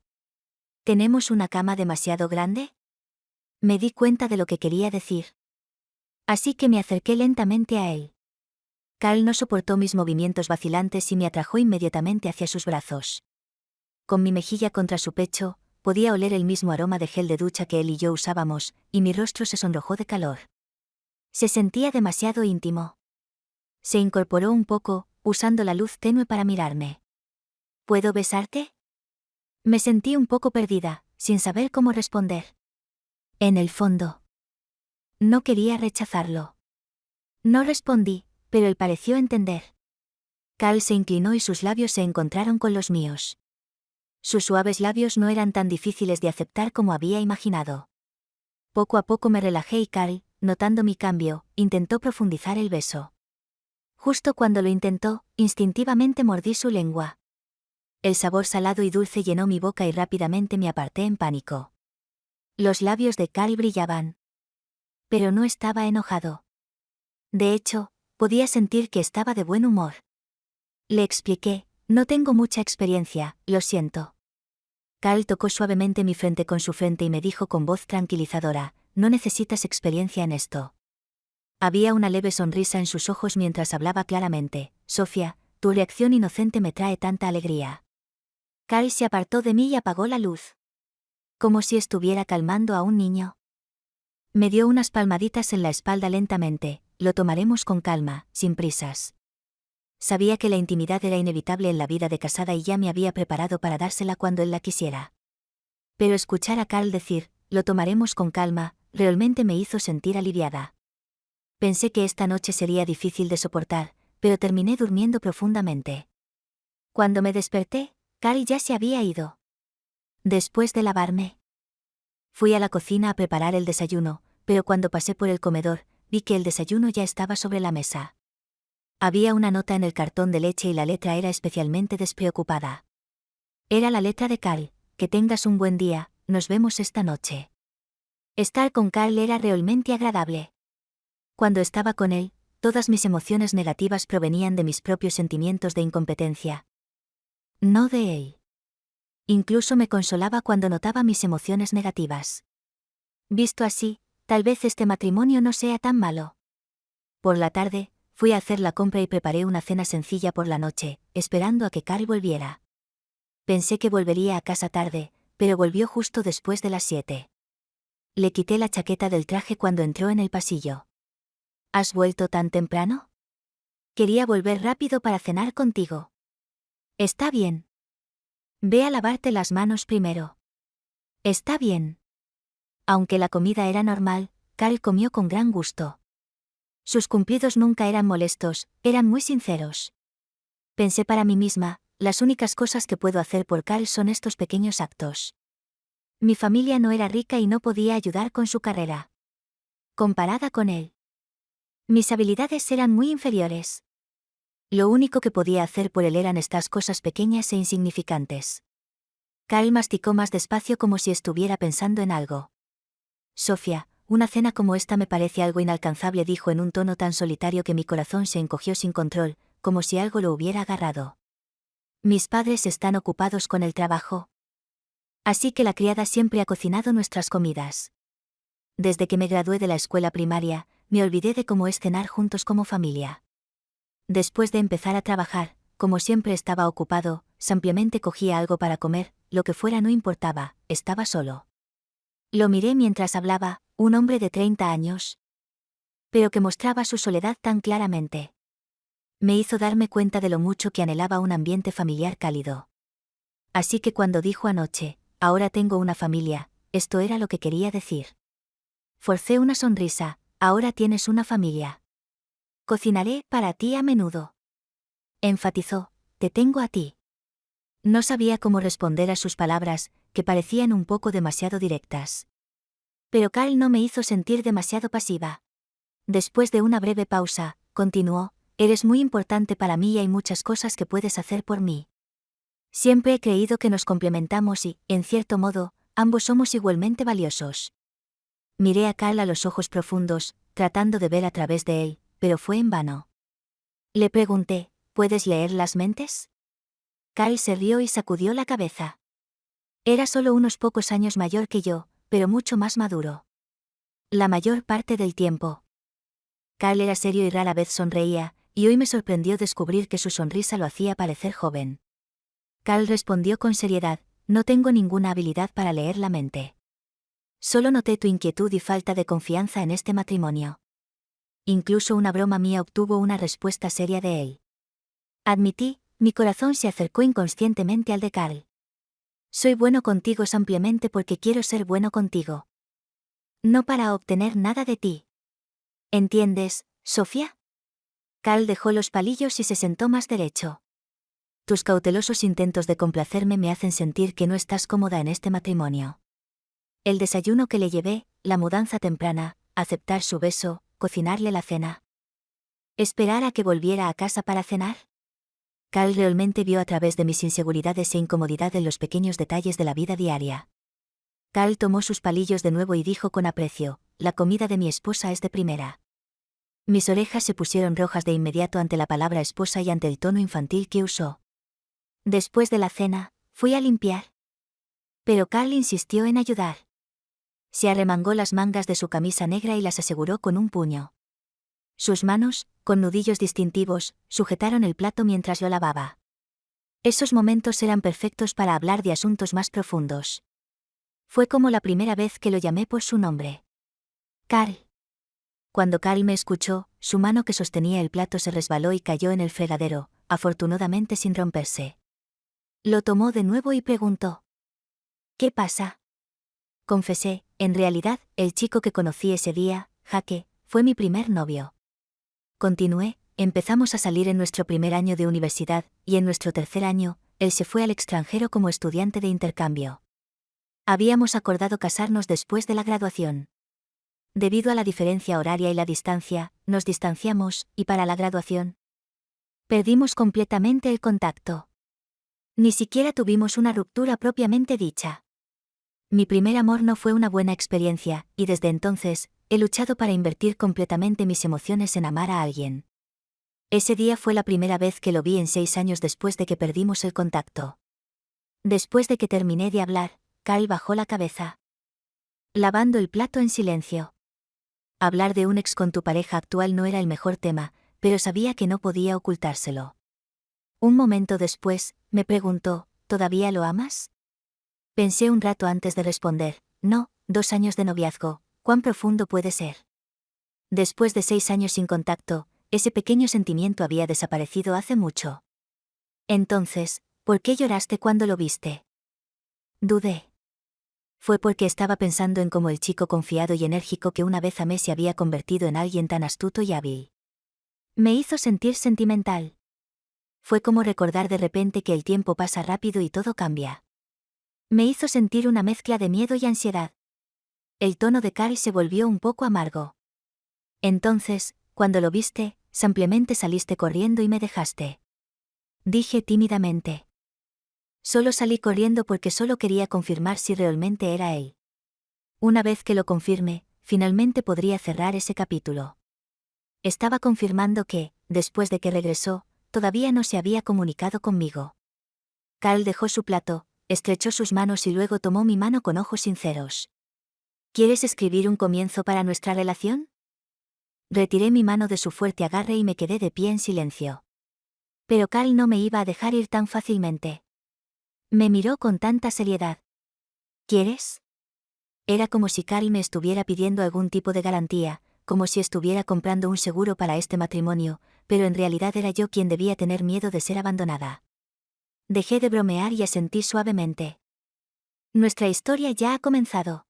¿Tenemos una cama demasiado grande? Me di cuenta de lo que quería decir. Así que me acerqué lentamente a él. Carl no soportó mis movimientos vacilantes y me atrajo inmediatamente hacia sus brazos. Con mi mejilla contra su pecho, podía oler el mismo aroma de gel de ducha que él y yo usábamos, y mi rostro se sonrojó de calor. Se sentía demasiado íntimo. Se incorporó un poco, usando la luz tenue para mirarme. ¿Puedo besarte? Me sentí un poco perdida, sin saber cómo responder. En el fondo. No quería rechazarlo. No respondí, pero él pareció entender. Carl se inclinó y sus labios se encontraron con los míos. Sus suaves labios no eran tan difíciles de aceptar como había imaginado. Poco a poco me relajé y Carl, notando mi cambio, intentó profundizar el beso. Justo cuando lo intentó, instintivamente mordí su lengua. El sabor salado y dulce llenó mi boca y rápidamente me aparté en pánico. Los labios de Carl brillaban. Pero no estaba enojado. De hecho, podía sentir que estaba de buen humor. Le expliqué, no tengo mucha experiencia, lo siento. Carl tocó suavemente mi frente con su frente y me dijo con voz tranquilizadora, no necesitas experiencia en esto. Había una leve sonrisa en sus ojos mientras hablaba claramente, Sofía, tu reacción inocente me trae tanta alegría. Carl se apartó de mí y apagó la luz. Como si estuviera calmando a un niño. Me dio unas palmaditas en la espalda lentamente, lo tomaremos con calma, sin prisas. Sabía que la intimidad era inevitable en la vida de casada y ya me había preparado para dársela cuando él la quisiera. Pero escuchar a Carl decir, lo tomaremos con calma, realmente me hizo sentir aliviada. Pensé que esta noche sería difícil de soportar, pero terminé durmiendo profundamente. Cuando me desperté, Carl ya se había ido. Después de lavarme, fui a la cocina a preparar el desayuno, pero cuando pasé por el comedor, vi que el desayuno ya estaba sobre la mesa. Había una nota en el cartón de leche y la letra era especialmente despreocupada. Era la letra de Carl, que tengas un buen día, nos vemos esta noche. Estar con Carl era realmente agradable. Cuando estaba con él, todas mis emociones negativas provenían de mis propios sentimientos de incompetencia. No de él. Incluso me consolaba cuando notaba mis emociones negativas. Visto así, tal vez este matrimonio no sea tan malo. Por la tarde, fui a hacer la compra y preparé una cena sencilla por la noche, esperando a que Carl volviera. Pensé que volvería a casa tarde, pero volvió justo después de las 7. Le quité la chaqueta del traje cuando entró en el pasillo. ¿Has vuelto tan temprano? Quería volver rápido para cenar contigo. Está bien. Ve a lavarte las manos primero. Está bien. Aunque la comida era normal, Carl comió con gran gusto. Sus cumplidos nunca eran molestos, eran muy sinceros. Pensé para mí misma, las únicas cosas que puedo hacer por Carl son estos pequeños actos. Mi familia no era rica y no podía ayudar con su carrera. Comparada con él. Mis habilidades eran muy inferiores. Lo único que podía hacer por él eran estas cosas pequeñas e insignificantes. Carl masticó más despacio como si estuviera pensando en algo. Sofía, una cena como esta me parece algo inalcanzable, dijo en un tono tan solitario que mi corazón se encogió sin control, como si algo lo hubiera agarrado. Mis padres están ocupados con el trabajo. Así que la criada siempre ha cocinado nuestras comidas. Desde que me gradué de la escuela primaria, me olvidé de cómo es cenar juntos como familia. Después de empezar a trabajar, como siempre estaba ocupado, simplemente cogía algo para comer, lo que fuera no importaba, estaba solo. Lo miré mientras hablaba, Un hombre de 30 años. Pero que mostraba su soledad tan claramente. Me hizo darme cuenta de lo mucho que anhelaba un ambiente familiar cálido. Así que cuando dijo anoche, ahora tengo una familia, esto era lo que quería decir. Forcé una sonrisa, ahora tienes una familia. Cocinaré para ti a menudo. Enfatizó, te tengo a ti. No sabía cómo responder a sus palabras, que parecían un poco demasiado directas. Pero Carl no me hizo sentir demasiado pasiva. Después de una breve pausa, continuó, eres muy importante para mí y hay muchas cosas que puedes hacer por mí. Siempre he creído que nos complementamos y, en cierto modo, ambos somos igualmente valiosos. Miré a Carl a los ojos profundos, tratando de ver a través de él, pero fue en vano. Le pregunté, ¿puedes leer las mentes? Carl se rió y sacudió la cabeza. Era solo unos pocos años mayor que yo, pero mucho más maduro. La mayor parte del tiempo. Carl era serio y rara vez sonreía, y hoy me sorprendió descubrir que su sonrisa lo hacía parecer joven. Carl respondió con seriedad, no tengo ninguna habilidad para leer la mente. Solo noté tu inquietud y falta de confianza en este matrimonio. Incluso una broma mía obtuvo una respuesta seria de él. Admití, mi corazón se acercó inconscientemente al de Carl. Soy bueno contigo simplemente porque quiero ser bueno contigo. No para obtener nada de ti. ¿Entiendes, Sofía? Carl dejó los palillos y se sentó más derecho. Tus cautelosos intentos de complacerme me hacen sentir que no estás cómoda en este matrimonio. El desayuno que le llevé, la mudanza temprana, aceptar su beso, cocinarle la cena. ¿Esperar a que volviera a casa para cenar? Carl realmente vio a través de mis inseguridades e incomodidad en los pequeños detalles de la vida diaria. Carl tomó sus palillos de nuevo y dijo con aprecio, la comida de mi esposa es de primera. Mis orejas se pusieron rojas de inmediato ante la palabra esposa y ante el tono infantil que usó. Después de la cena, fui a limpiar. Pero Carl insistió en ayudar. Se arremangó las mangas de su camisa negra y las aseguró con un puño. Sus manos, con nudillos distintivos, sujetaron el plato mientras lo lavaba. Esos momentos eran perfectos para hablar de asuntos más profundos. Fue como la primera vez que lo llamé por su nombre. Carl. Cuando Carl me escuchó, su mano que sostenía el plato se resbaló y cayó en el fregadero, afortunadamente sin romperse. Lo tomó de nuevo y preguntó. ¿Qué pasa? Confesé, en realidad, el chico que conocí ese día, Jake, fue mi primer novio. Continué, empezamos a salir en nuestro primer año de universidad, y en nuestro tercer año, él se fue al extranjero como estudiante de intercambio. Habíamos acordado casarnos después de la graduación. Debido a la diferencia horaria y la distancia, nos distanciamos, y para la graduación, perdimos completamente el contacto. Ni siquiera tuvimos una ruptura propiamente dicha. Mi primer amor no fue una buena experiencia, y desde entonces, he luchado para invertir completamente mis emociones en amar a alguien. Ese día fue la primera vez que lo vi en 6 años después de que perdimos el contacto. Después de que terminé de hablar, Carl bajó la cabeza. Lavando el plato en silencio. Hablar de un ex con tu pareja actual no era el mejor tema, pero sabía que no podía ocultárselo. Un momento después, me preguntó, ¿todavía lo amas? Pensé un rato antes de responder, no, 2 años de noviazgo, ¿cuán profundo puede ser? Después de 6 años sin contacto, ese pequeño sentimiento había desaparecido hace mucho. Entonces, ¿por qué lloraste cuando lo viste? Dudé. Fue porque estaba pensando en cómo el chico confiado y enérgico que una vez amé se había convertido en alguien tan astuto y hábil. Me hizo sentir sentimental. Fue como recordar de repente que el tiempo pasa rápido y todo cambia. Me hizo sentir una mezcla de miedo y ansiedad. El tono de Carl se volvió un poco amargo. Entonces, cuando lo viste, simplemente saliste corriendo y me dejaste. Dije tímidamente. Solo salí corriendo porque solo quería confirmar si realmente era él. Una vez que lo confirme, finalmente podría cerrar ese capítulo. Estaba confirmando que, después de que regresó, todavía no se había comunicado conmigo. Carl dejó su plato, estrechó sus manos y luego tomó mi mano con ojos sinceros. ¿Quieres escribir un comienzo para nuestra relación? Retiré mi mano de su fuerte agarre y me quedé de pie en silencio. Pero Carl no me iba a dejar ir tan fácilmente. Me miró con tanta seriedad. ¿Quieres? Era como si Carl me estuviera pidiendo algún tipo de garantía, como si estuviera comprando un seguro para este matrimonio, pero en realidad era yo quien debía tener miedo de ser abandonada. Dejé de bromear y asentí suavemente. Nuestra historia ya ha comenzado.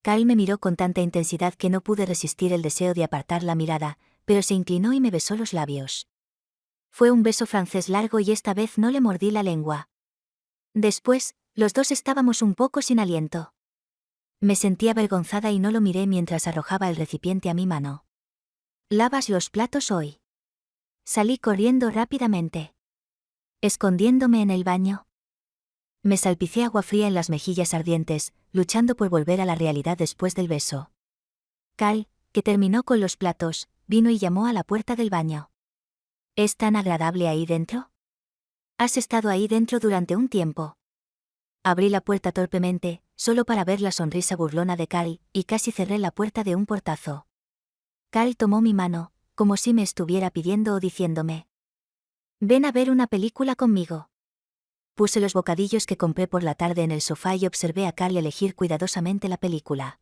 Carl me miró con tanta intensidad que no pude resistir el deseo de apartar la mirada, pero se inclinó y me besó los labios. Fue un beso francés largo y esta vez no le mordí la lengua. Después, los dos estábamos un poco sin aliento. Me sentí avergonzada y no lo miré mientras arrojaba el recipiente a mi mano. ¿Lavas los platos hoy? Salí corriendo rápidamente. Escondiéndome en el baño. Me salpicé agua fría en las mejillas ardientes, luchando por volver a la realidad después del beso. Carl, que terminó con los platos, vino y llamó a la puerta del baño. ¿Es tan agradable ahí dentro? Has estado ahí dentro durante un tiempo. Abrí la puerta torpemente, solo para ver la sonrisa burlona de Carl, y casi cerré la puerta de un portazo. Carl tomó mi mano, como si me estuviera pidiendo o diciéndome: «Ven a ver una película conmigo». Puse los bocadillos que compré por la tarde en el sofá y observé a Carl elegir cuidadosamente la película.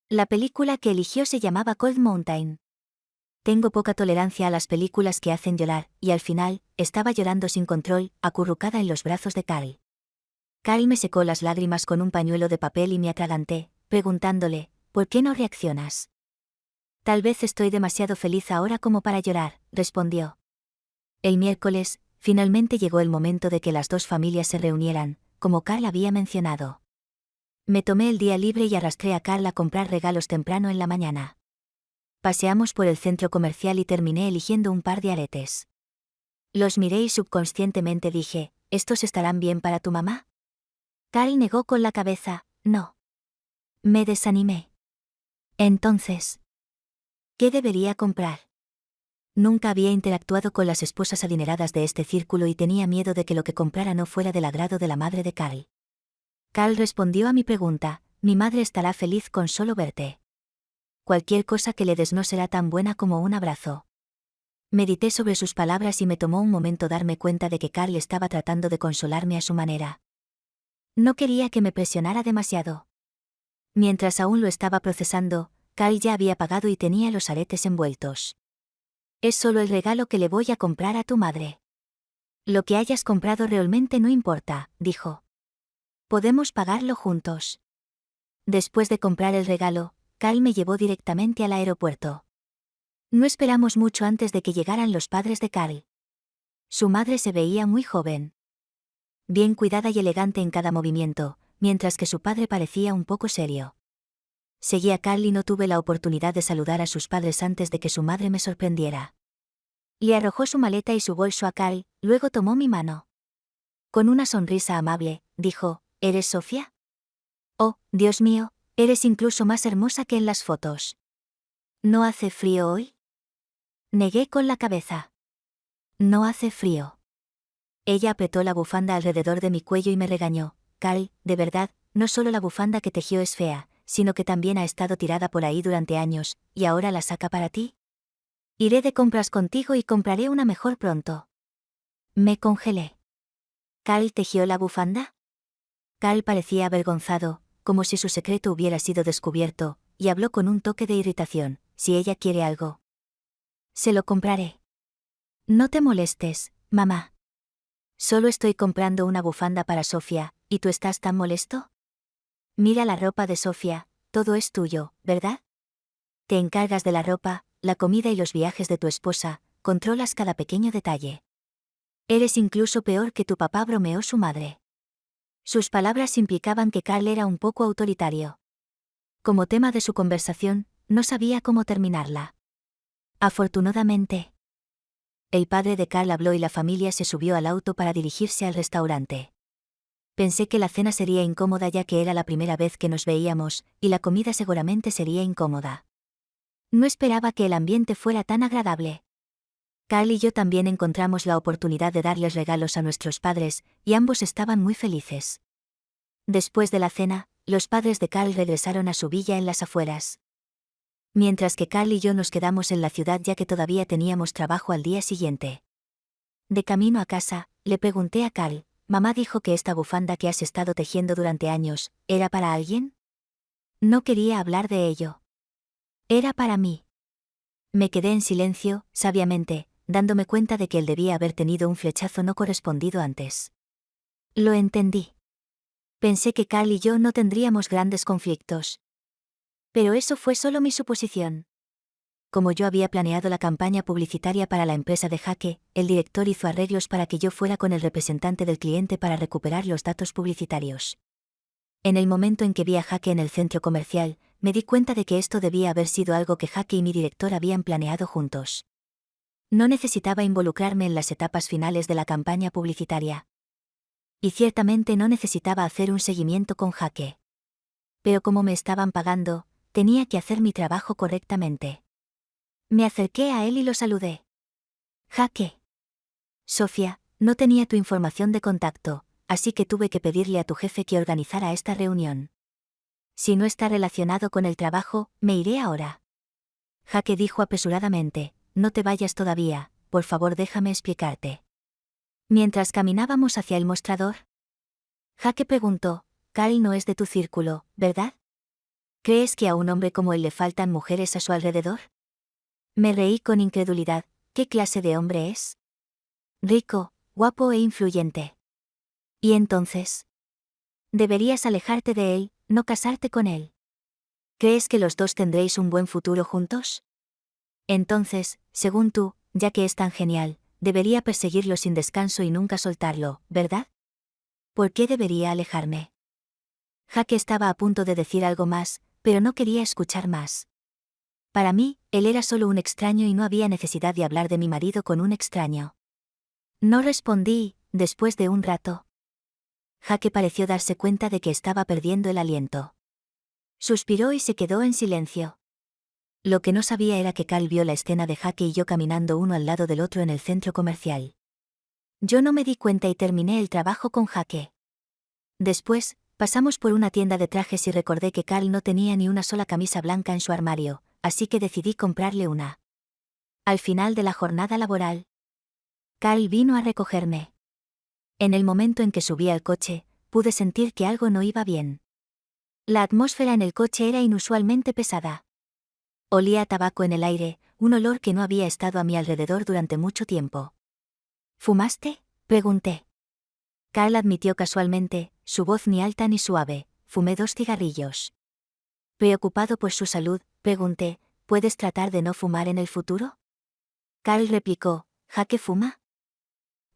La película que eligió se llamaba Cold Mountain. Tengo poca tolerancia a las películas que hacen llorar, y al final, estaba llorando sin control, acurrucada en los brazos de Carl. Carl me secó las lágrimas con un pañuelo de papel y me atraganté, preguntándole: «¿Por qué no reaccionas?» «Tal vez estoy demasiado feliz ahora como para llorar», respondió. El miércoles, finalmente llegó el momento de que las dos familias se reunieran, como Carl había mencionado. Me tomé el día libre y arrastré a Carl a comprar regalos temprano en la mañana. Paseamos por el centro comercial y terminé eligiendo un par de aretes. Los miré y subconscientemente dije: «¿Estos estarán bien para tu mamá?». Carl negó con la cabeza: «No». Me desanimé. Entonces, ¿qué debería comprar? Nunca había interactuado con las esposas adineradas de este círculo y tenía miedo de que lo que comprara no fuera del agrado de la madre de Carl. Carl respondió a mi pregunta: «Mi madre estará feliz con solo verte. Cualquier cosa que le des no será tan buena como un abrazo». Medité sobre sus palabras y me tomó un momento darme cuenta de que Carl estaba tratando de consolarme a su manera. No quería que me presionara demasiado. Mientras aún lo estaba procesando, Carl ya había pagado y tenía los aretes envueltos. «Es solo el regalo que le voy a comprar a tu madre. Lo que hayas comprado realmente no importa», dijo. «Podemos pagarlo juntos». Después de comprar el regalo, Carl me llevó directamente al aeropuerto. No esperamos mucho antes de que llegaran los padres de Carl. Su madre se veía muy joven, bien cuidada y elegante en cada movimiento, mientras que su padre parecía un poco serio. Seguí a Carl y no tuve la oportunidad de saludar a sus padres antes de que su madre me sorprendiera. Le arrojó su maleta y su bolso a Carl, luego tomó mi mano. Con una sonrisa amable, dijo: «¿Eres Sofía? Oh, Dios mío, eres incluso más hermosa que en las fotos». «¿No hace frío hoy?». Negué con la cabeza. «No hace frío». Ella apretó la bufanda alrededor de mi cuello y me regañó: «Carl, de verdad, no solo la bufanda que tejió es fea, sino que también ha estado tirada por ahí durante años, y ahora la saca para ti. Iré de compras contigo y compraré una mejor pronto». Me congelé. ¿Carl tejió la bufanda? Carl parecía avergonzado, como si su secreto hubiera sido descubierto, y habló con un toque de irritación: «Si ella quiere algo, se lo compraré». «No te molestes, mamá. Solo estoy comprando una bufanda para Sofía, ¿y tú estás tan molesto? Mira la ropa de Sofía, todo es tuyo, ¿verdad? Te encargas de la ropa, la comida y los viajes de tu esposa, controlas cada pequeño detalle. Eres incluso peor que tu papá», bromeó su madre. Sus palabras implicaban que Carl era un poco autoritario. Como tema de su conversación, no sabía cómo terminarla. Afortunadamente, el padre de Carl habló y la familia se subió al auto para dirigirse al restaurante. Pensé que la cena sería incómoda ya que era la primera vez que nos veíamos, y la comida seguramente sería incómoda. No esperaba que el ambiente fuera tan agradable. Carl y yo también encontramos la oportunidad de darles regalos a nuestros padres, y ambos estaban muy felices. Después de la cena, los padres de Carl regresaron a su villa en las afueras. Mientras que Carl y yo nos quedamos en la ciudad ya que todavía teníamos trabajo al día siguiente. De camino a casa, le pregunté a Carl: «Mamá dijo que esta bufanda que has estado tejiendo durante años, ¿era para alguien?». No quería hablar de ello. Era para mí. Me quedé en silencio, sabiamente, dándome cuenta de que él debía haber tenido un flechazo no correspondido antes. Lo entendí. Pensé que Carl y yo no tendríamos grandes conflictos. Pero eso fue solo mi suposición. Como yo había planeado la campaña publicitaria para la empresa de Jaque, el director hizo arreglos para que yo fuera con el representante del cliente para recuperar los datos publicitarios. En el momento en que vi a Jaque en el centro comercial, me di cuenta de que esto debía haber sido algo que Jaque y mi director habían planeado juntos. No necesitaba involucrarme en las etapas finales de la campaña publicitaria. Y ciertamente no necesitaba hacer un seguimiento con Jaque. Pero como me estaban pagando, tenía que hacer mi trabajo correctamente. Me acerqué a él y lo saludé. Jaque. Sofía, no tenía tu información de contacto, así que tuve que pedirle a tu jefe que organizara esta reunión. Si no está relacionado con el trabajo, me iré ahora. Jaque dijo apresuradamente, no te vayas todavía, por favor déjame explicarte. Mientras caminábamos hacia el mostrador, Jaque preguntó, Carl no es de tu círculo, ¿verdad? ¿Crees que a un hombre como él le faltan mujeres a su alrededor? Me reí con incredulidad, ¿qué clase de hombre es? Rico, guapo e influyente. ¿Y entonces? Deberías alejarte de él, no casarte con él. ¿Crees que los dos tendréis un buen futuro juntos? Entonces, según tú, ya que es tan genial, debería perseguirlo sin descanso y nunca soltarlo, ¿verdad? ¿Por qué debería alejarme? Jaque estaba a punto de decir algo más, pero no quería escuchar más. Para mí, él era solo un extraño y no había necesidad de hablar de mi marido con un extraño. No respondí, después de un rato. Jaque pareció darse cuenta de que estaba perdiendo el aliento. Suspiró y se quedó en silencio. Lo que no sabía era que Carl vio la escena de Jaque y yo caminando uno al lado del otro en el centro comercial. Yo no me di cuenta y terminé el trabajo con Jaque. Después, pasamos por una tienda de trajes y recordé que Carl no tenía ni una sola camisa blanca en su armario, así que decidí comprarle una. Al final de la jornada laboral, Carl vino a recogerme. En el momento en que subí al coche, pude sentir que algo no iba bien. La atmósfera en el coche era inusualmente pesada. Olía a tabaco en el aire, un olor que no había estado a mi alrededor durante mucho tiempo. ¿Fumaste?, pregunté. Carl admitió casualmente, su voz ni alta ni suave, fumé 2 cigarrillos. Preocupado por su salud, pregunté, ¿puedes tratar de no fumar en el futuro? Carl replicó, ¿Jaque fuma?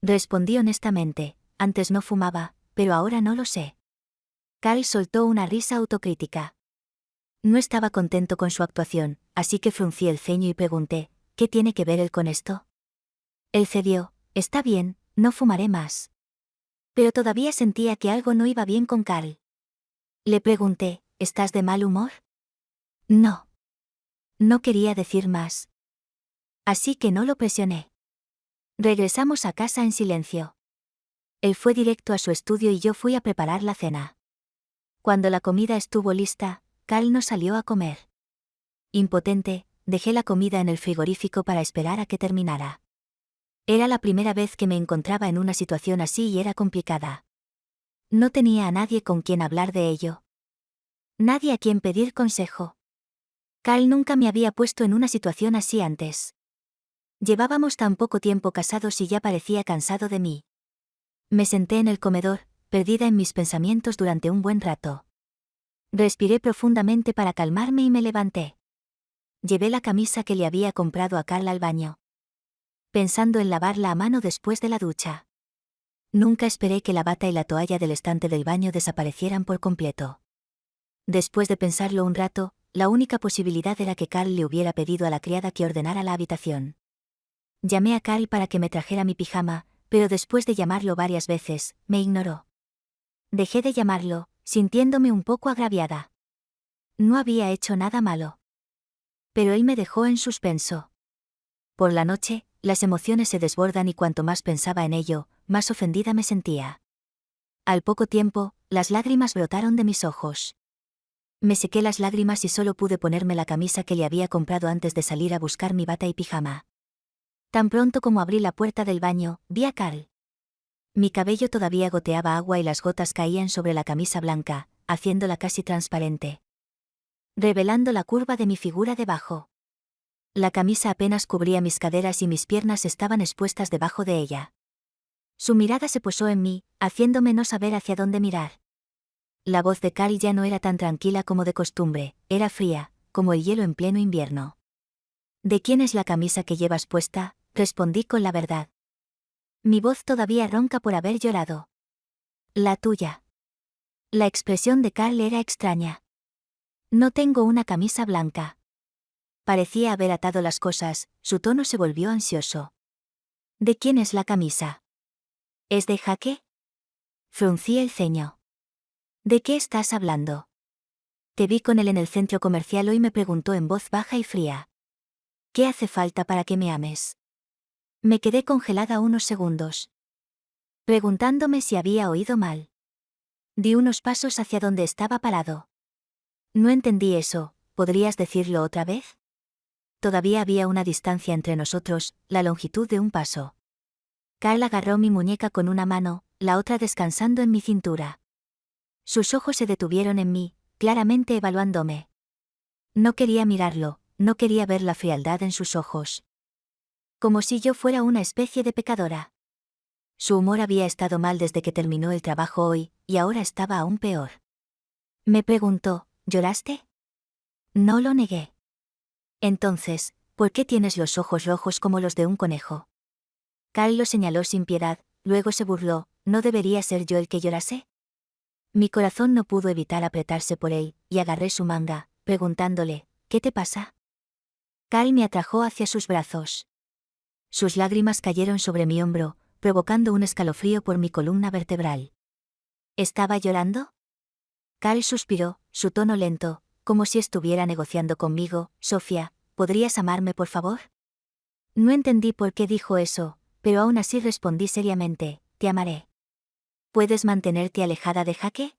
Respondí honestamente, antes no fumaba, pero ahora no lo sé. Carl soltó una risa autocrítica. No estaba contento con su actuación, así que fruncí el ceño y pregunté, ¿qué tiene que ver él con esto? Él cedió, está bien, no fumaré más. Pero todavía sentía que algo no iba bien con Carl. Le pregunté, ¿estás de mal humor? No. No quería decir más. Así que no lo presioné. Regresamos a casa en silencio. Él fue directo a su estudio y yo fui a preparar la cena. Cuando la comida estuvo lista, Carl no salió a comer. Impotente, dejé la comida en el frigorífico para esperar a que terminara. Era la primera vez que me encontraba en una situación así y era complicada. No tenía a nadie con quien hablar de ello. Nadie a quien pedir consejo. Carl nunca me había puesto en una situación así antes. Llevábamos tan poco tiempo casados y ya parecía cansado de mí. Me senté en el comedor, perdida en mis pensamientos durante un buen rato. Respiré profundamente para calmarme y me levanté. Llevé la camisa que le había comprado a Carl al baño, pensando en lavarla a mano después de la ducha. Nunca esperé que la bata y la toalla del estante del baño desaparecieran por completo. Después de pensarlo un rato, la única posibilidad era que Carl le hubiera pedido a la criada que ordenara la habitación. Llamé a Carl para que me trajera mi pijama, pero después de llamarlo varias veces, me ignoró. Dejé de llamarlo, sintiéndome un poco agraviada. No había hecho nada malo. Pero él me dejó en suspenso. Por la noche, las emociones se desbordan y cuanto más pensaba en ello, más ofendida me sentía. Al poco tiempo, las lágrimas brotaron de mis ojos. Me sequé las lágrimas y solo pude ponerme la camisa que le había comprado antes de salir a buscar mi bata y pijama. Tan pronto como abrí la puerta del baño, vi a Carl. Mi cabello todavía goteaba agua y las gotas caían sobre la camisa blanca, haciéndola casi transparente. revelando la curva de mi figura debajo. La camisa apenas cubría mis caderas y mis piernas estaban expuestas debajo de ella. Su mirada se posó en mí, haciéndome no saber hacia dónde mirar. La voz de Carl ya no era tan tranquila como de costumbre, era fría, como el hielo en pleno invierno. ¿De quién es la camisa que llevas puesta?, respondí con la verdad. Mi voz todavía ronca por haber llorado. La tuya. La expresión de Carl era extraña. No tengo una camisa blanca. Parecía haber atado las cosas, su tono se volvió ansioso. ¿De quién es la camisa? ¿Es de Jake? Fruncí el ceño. ¿De qué estás hablando? Te vi con él en el centro comercial hoy, me preguntó en voz baja y fría. ¿Qué hace falta para que me ames? Me quedé congelada unos segundos, preguntándome si había oído mal. Di unos pasos hacia donde estaba parado. No entendí eso, ¿podrías decirlo otra vez? Todavía había una distancia entre nosotros, la longitud de un paso. Carl agarró mi muñeca con una mano, la otra descansando en mi cintura. Sus ojos se detuvieron en mí, claramente evaluándome. No quería mirarlo, no quería ver la frialdad en sus ojos. Como si yo fuera una especie de pecadora. Su humor había estado mal desde que terminó el trabajo hoy, y ahora estaba aún peor. Me preguntó, ¿lloraste? No lo negué. Entonces, ¿por qué tienes los ojos rojos como los de un conejo? Carl lo señaló sin piedad, luego se burló, ¿no debería ser yo el que llorase? Mi corazón no pudo evitar apretarse por él, y agarré su manga, preguntándole, ¿qué te pasa? Carl me atrajo hacia sus brazos. Sus lágrimas cayeron sobre mi hombro, provocando un escalofrío por mi columna vertebral. ¿Estaba llorando? Carl suspiró, su tono lento, como si estuviera negociando conmigo. Sofía, ¿podrías amarme por favor? No entendí por qué dijo eso, pero aún así respondí seriamente, te amaré. ¿Puedes mantenerte alejada de Jake?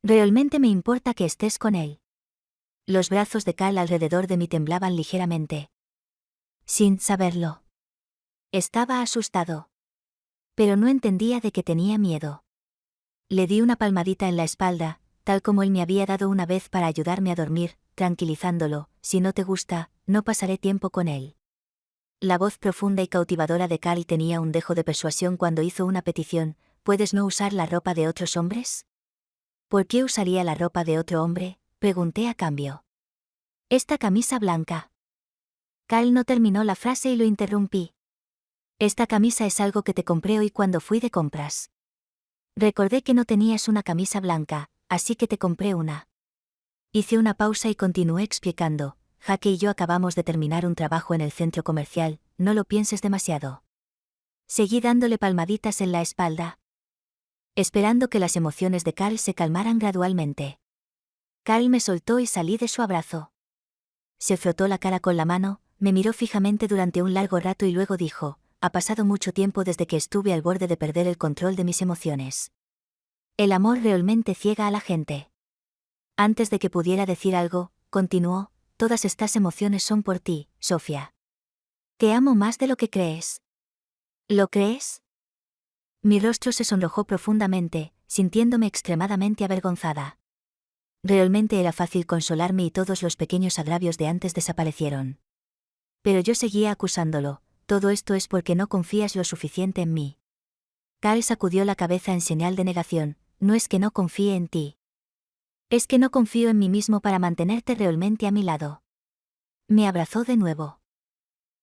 Realmente me importa que estés con él. Los brazos de Carl alrededor de mí temblaban ligeramente. Sin saberlo. Estaba asustado. Pero no entendía de qué tenía miedo. Le di una palmadita en la espalda, tal como él me había dado una vez para ayudarme a dormir, tranquilizándolo, si no te gusta, no pasaré tiempo con él. La voz profunda y cautivadora de Carl tenía un dejo de persuasión cuando hizo una petición, ¿puedes no usar la ropa de otros hombres? ¿Por qué usaría la ropa de otro hombre?, pregunté a cambio. Esta camisa blanca. Carl no terminó la frase y lo interrumpí. Esta camisa es algo que te compré hoy cuando fui de compras. Recordé que no tenías una camisa blanca, así que te compré una. Hice una pausa y continué explicando, Jake y yo acabamos de terminar un trabajo en el centro comercial, no lo pienses demasiado. Seguí dándole palmaditas en la espalda, esperando que las emociones de Carl se calmaran gradualmente. Carl me soltó y salí de su abrazo. Se frotó la cara con la mano, me miró fijamente durante un largo rato y luego dijo, ha pasado mucho tiempo desde que estuve al borde de perder el control de mis emociones. El amor realmente ciega a la gente. Antes de que pudiera decir algo, continuó, todas estas emociones son por ti, Sofía. Te amo más de lo que crees. ¿Lo crees? Mi rostro se sonrojó profundamente, sintiéndome extremadamente avergonzada. Realmente era fácil consolarme y todos los pequeños agravios de antes desaparecieron. Pero yo seguía acusándolo, todo esto es porque no confías lo suficiente en mí. Carl sacudió la cabeza en señal de negación, no es que no confíe en ti. Es que no confío en mí mismo para mantenerte realmente a mi lado. Me abrazó de nuevo.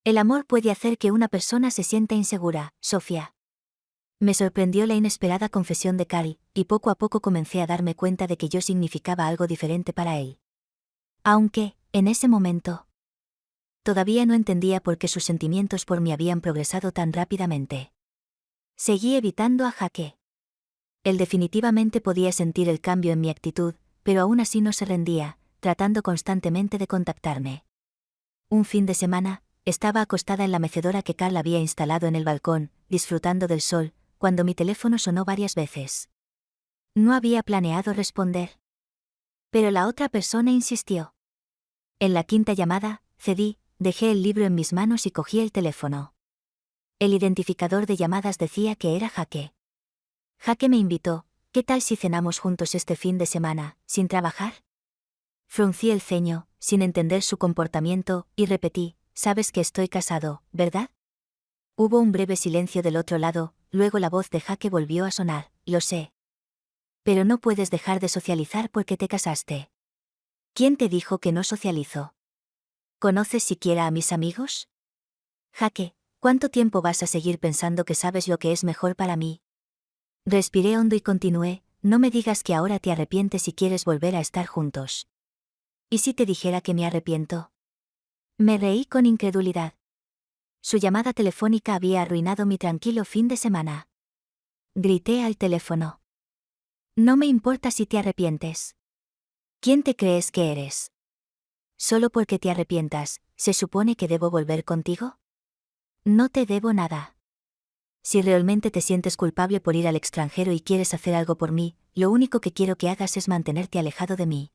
El amor puede hacer que una persona se sienta insegura, Sofía. Me sorprendió la inesperada confesión de Carl, y poco a poco comencé a darme cuenta de que yo significaba algo diferente para él. Aunque, en ese momento, todavía no entendía por qué sus sentimientos por mí habían progresado tan rápidamente. Seguí evitando a Jake. Él definitivamente podía sentir el cambio en mi actitud, pero aún así no se rendía, tratando constantemente de contactarme. Un fin de semana, estaba acostada en la mecedora que Carl había instalado en el balcón, disfrutando del sol, cuando mi teléfono sonó varias veces. No había planeado responder. Pero la otra persona insistió. En la quinta llamada, cedí, dejé el libro en mis manos y cogí el teléfono. El identificador de llamadas decía que era Jake. Jake me invitó, ¿qué tal si cenamos juntos este fin de semana, sin trabajar? Fruncí el ceño, sin entender su comportamiento, y repetí, «Sabes que estoy casado, ¿verdad?» Hubo un breve silencio del otro lado, luego la voz de Jaque volvió a sonar, «Lo sé. Pero no puedes dejar de socializar porque te casaste». «¿Quién te dijo que no socializo? ¿Conoces siquiera a mis amigos?» «Jaque, ¿cuánto tiempo vas a seguir pensando que sabes lo que es mejor para mí?» Respiré hondo y continué, «No me digas que ahora te arrepientes y quieres volver a estar juntos». ¿Y si te dijera que me arrepiento? Me reí con incredulidad. Su llamada telefónica había arruinado mi tranquilo fin de semana. Grité al teléfono. «No me importa si te arrepientes. ¿Quién te crees que eres? Solo porque te arrepientas, ¿se supone que debo volver contigo? No te debo nada. Si realmente te sientes culpable por ir al extranjero y quieres hacer algo por mí, lo único que quiero que hagas es mantenerte alejado de mí.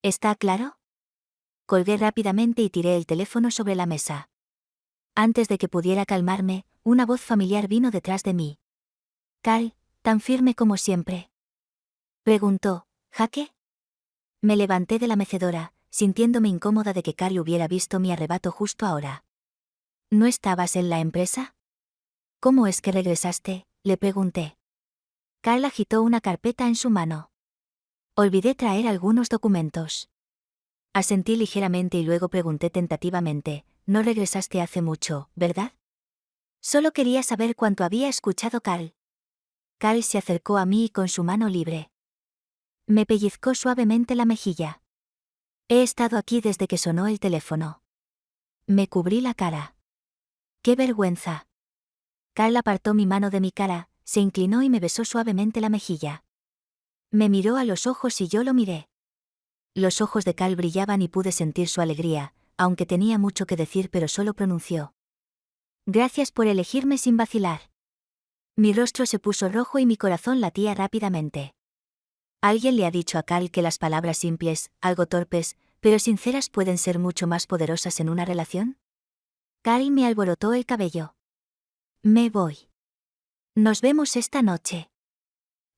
¿Está claro?» Colgué rápidamente y tiré el teléfono sobre la mesa. Antes de que pudiera calmarme, una voz familiar vino detrás de mí. «Carl, tan firme como siempre», preguntó. «¿Jaque?» Me levanté de la mecedora, sintiéndome incómoda de que Carl hubiera visto mi arrebato justo ahora. «¿No estabas en la empresa?» «¿Cómo es que regresaste?», le pregunté. Carl agitó una carpeta en su mano. «Olvidé traer algunos documentos». Asentí ligeramente y luego pregunté tentativamente, «No regresaste hace mucho, ¿verdad?» Solo quería saber cuánto había escuchado Carl. Carl se acercó a mí y con su mano libre me pellizcó suavemente la mejilla. «He estado aquí desde que sonó el teléfono». Me cubrí la cara. ¡Qué vergüenza! Carl apartó mi mano de mi cara, se inclinó y me besó suavemente la mejilla. Me miró a los ojos y yo lo miré. Los ojos de Carl brillaban y pude sentir su alegría, aunque tenía mucho que decir pero solo pronunció: «Gracias por elegirme sin vacilar». Mi rostro se puso rojo y mi corazón latía rápidamente. ¿Alguien le ha dicho a Carl que las palabras simples, algo torpes, pero sinceras pueden ser mucho más poderosas en una relación? Carl me alborotó el cabello. «Me voy. Nos vemos esta noche».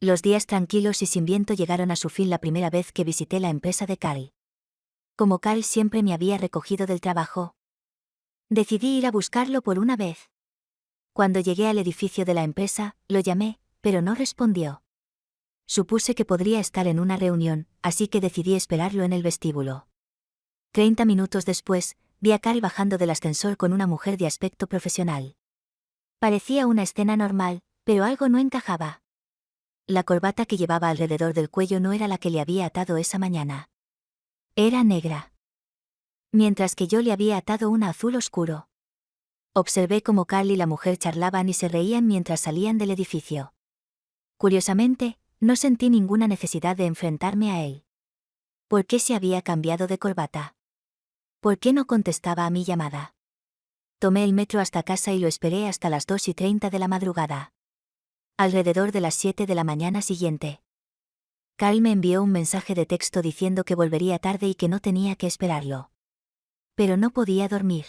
Los días tranquilos y sin viento llegaron a su fin la primera vez que visité la empresa de Carl. Como Carl siempre me había recogido del trabajo, decidí ir a buscarlo por una vez. Cuando llegué al edificio de la empresa, lo llamé, pero no respondió. Supuse que podría estar en una reunión, así que decidí esperarlo en el vestíbulo. 30 minutos después, vi a Carl bajando del ascensor con una mujer de aspecto profesional. Parecía una escena normal, pero algo no encajaba. La corbata que llevaba alrededor del cuello no era la que le había atado esa mañana. Era negra. Mientras que yo le había atado una azul oscuro. Observé cómo Carl y la mujer charlaban y se reían mientras salían del edificio. Curiosamente, no sentí ninguna necesidad de enfrentarme a él. ¿Por qué se había cambiado de corbata? ¿Por qué no contestaba a mi llamada? Tomé el metro hasta casa y lo esperé hasta las 2:30 de la madrugada. Alrededor de las 7 de la mañana siguiente, Carl me envió un mensaje de texto diciendo que volvería tarde y que no tenía que esperarlo. Pero no podía dormir.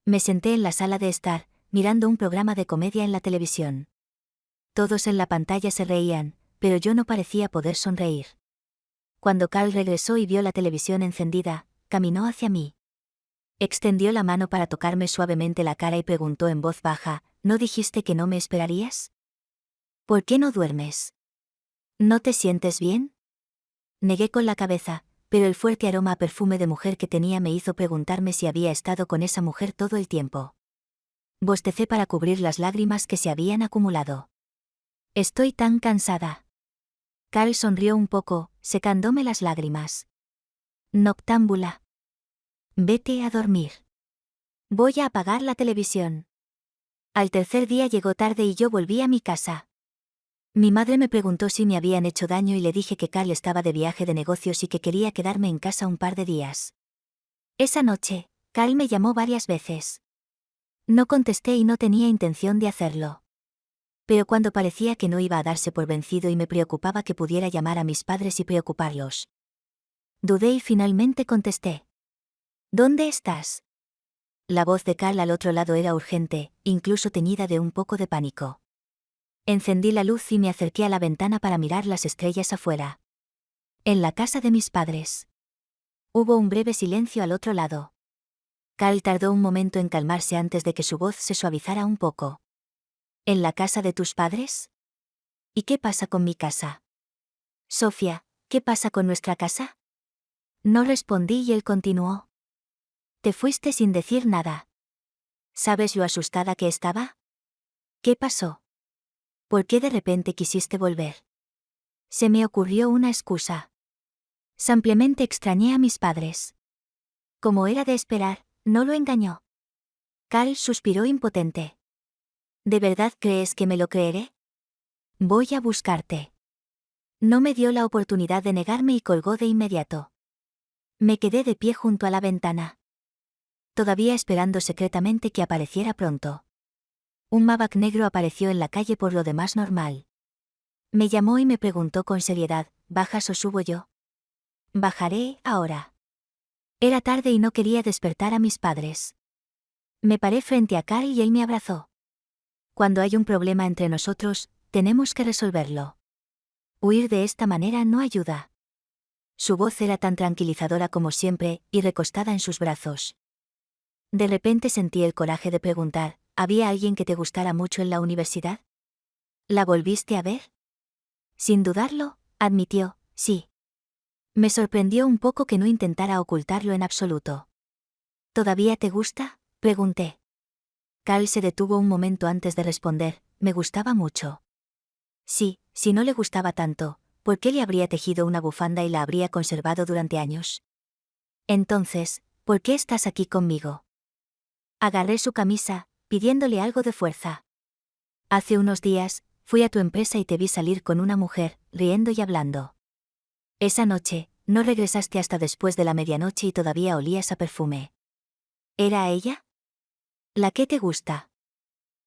Me senté en la sala de estar, mirando un programa de comedia en la televisión. Todos en la pantalla se reían, pero yo no parecía poder sonreír. Cuando Carl regresó y vio la televisión encendida, caminó hacia mí. Extendió la mano para tocarme suavemente la cara y preguntó en voz baja, ¿no dijiste que no me esperarías? ¿Por qué no duermes? ¿No te sientes bien? Negué con la cabeza, pero el fuerte aroma a perfume de mujer que tenía me hizo preguntarme si había estado con esa mujer todo el tiempo. Bostecé para cubrir las lágrimas que se habían acumulado. Estoy tan cansada. Carl sonrió un poco, secándome las lágrimas. Noctámbula. Vete a dormir. Voy a apagar la televisión. Al tercer día llegó tarde y yo volví a mi casa. Mi madre me preguntó si me habían hecho daño y le dije que Carl estaba de viaje de negocios y que quería quedarme en casa un par de días. Esa noche, Carl me llamó varias veces. No contesté y no tenía intención de hacerlo. Pero cuando parecía que no iba a darse por vencido y me preocupaba que pudiera llamar a mis padres y preocuparlos, dudé y finalmente contesté. ¿Dónde estás? La voz de Carl al otro lado era urgente, incluso teñida de un poco de pánico. Encendí la luz y me acerqué a la ventana para mirar las estrellas afuera. En la casa de mis padres. Hubo un breve silencio al otro lado. Carl tardó un momento en calmarse antes de que su voz se suavizara un poco. ¿En la casa de tus padres? ¿Y qué pasa con mi casa? Sofía, ¿qué pasa con nuestra casa? No respondí y él continuó. Te fuiste sin decir nada. ¿Sabes lo asustada que estaba? ¿Qué pasó? ¿Por qué de repente quisiste volver? Se me ocurrió una excusa. Simplemente extrañé a mis padres. Como era de esperar, no lo engañó. Carl suspiró impotente. ¿De verdad crees que me lo creeré? Voy a buscarte. No me dio la oportunidad de negarme y colgó de inmediato. Me quedé de pie junto a la ventana. Todavía esperando secretamente que apareciera pronto. Un Maybach negro apareció en la calle por lo demás normal. Me llamó y me preguntó con seriedad, ¿bajas o subo yo? Bajaré, ahora. Era tarde y no quería despertar a mis padres. Me paré frente a Carl y él me abrazó. Cuando hay un problema entre nosotros, tenemos que resolverlo. Huir de esta manera no ayuda. Su voz era tan tranquilizadora como siempre, y recostada en sus brazos. De repente sentí el coraje de preguntar, ¿había alguien que te gustara mucho en la universidad? ¿La volviste a ver? Sin dudarlo, admitió, sí. Me sorprendió un poco que no intentara ocultarlo en absoluto. ¿Todavía te gusta?, pregunté. Carl se detuvo un momento antes de responder, me gustaba mucho. Sí, si no le gustaba tanto, ¿por qué le habría tejido una bufanda y la habría conservado durante años? Entonces, ¿por qué estás aquí conmigo? Agarré su camisa, pidiéndole algo de fuerza. Hace unos días, fui a tu empresa y te vi salir con una mujer, riendo y hablando. Esa noche, no regresaste hasta después de la medianoche y todavía olías a perfume. ¿Era ella? ¿La que te gusta?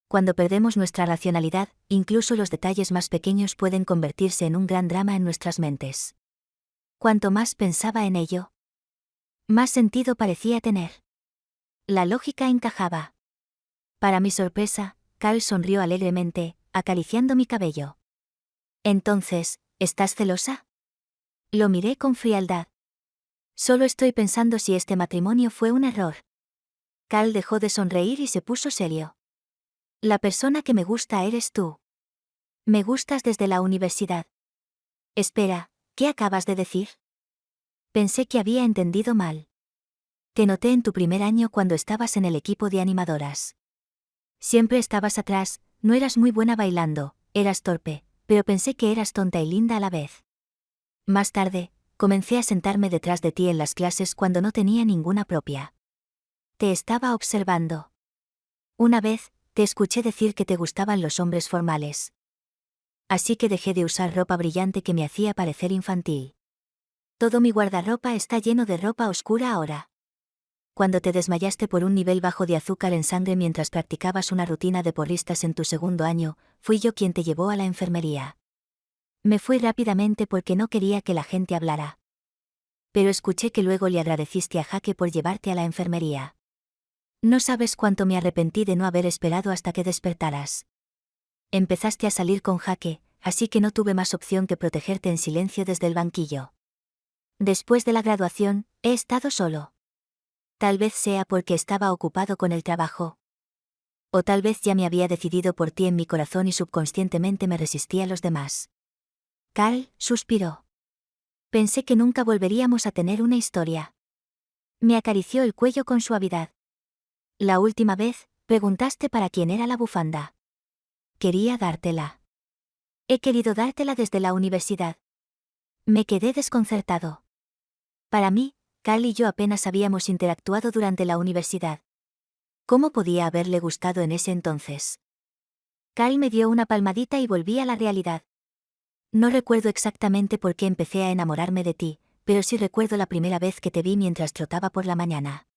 Cuando perdemos nuestra racionalidad, incluso los detalles más pequeños pueden convertirse en un gran drama en nuestras mentes. Cuanto más pensaba en ello, más sentido parecía tener. La lógica encajaba. Para mi sorpresa, Carl sonrió alegremente, acariciando mi cabello. Entonces, ¿estás celosa? Lo miré con frialdad. Solo estoy pensando si este matrimonio fue un error. Carl dejó de sonreír y se puso serio. La persona que me gusta eres tú. Me gustas desde la universidad. Espera, ¿qué acabas de decir? Pensé que había entendido mal. Te noté en tu primer año cuando estabas en el equipo de animadoras. Siempre estabas atrás, no eras muy buena bailando, eras torpe, pero pensé que eras tonta y linda a la vez. Más tarde, comencé a sentarme detrás de ti en las clases cuando no tenía ninguna propia. Te estaba observando. Una vez, te escuché decir que te gustaban los hombres formales. Así que dejé de usar ropa brillante que me hacía parecer infantil. Todo mi guardarropa está lleno de ropa oscura ahora. Cuando te desmayaste por un nivel bajo de azúcar en sangre mientras practicabas una rutina de porristas en tu segundo año, fui yo quien te llevó a la enfermería. Me fui rápidamente porque no quería que la gente hablara. Pero escuché que luego le agradeciste a Jaque por llevarte a la enfermería. No sabes cuánto me arrepentí de no haber esperado hasta que despertaras. Empezaste a salir con Jaque, así que no tuve más opción que protegerte en silencio desde el banquillo. Después de la graduación, he estado solo. Tal vez sea porque estaba ocupado con el trabajo. O tal vez ya me había decidido por ti en mi corazón y subconscientemente me resistí a los demás. Carl suspiró. Pensé que nunca volveríamos a tener una historia. Me acarició el cuello con suavidad. La última vez, preguntaste para quién era la bufanda. Quería dártela. He querido dártela desde la universidad. Me quedé desconcertado. Para mí, Carl y yo apenas habíamos interactuado durante la universidad. ¿Cómo podía haberle gustado en ese entonces? Carl me dio una palmadita y volví a la realidad. No recuerdo exactamente por qué empecé a enamorarme de ti, pero sí recuerdo la primera vez que te vi mientras trotaba por la mañana.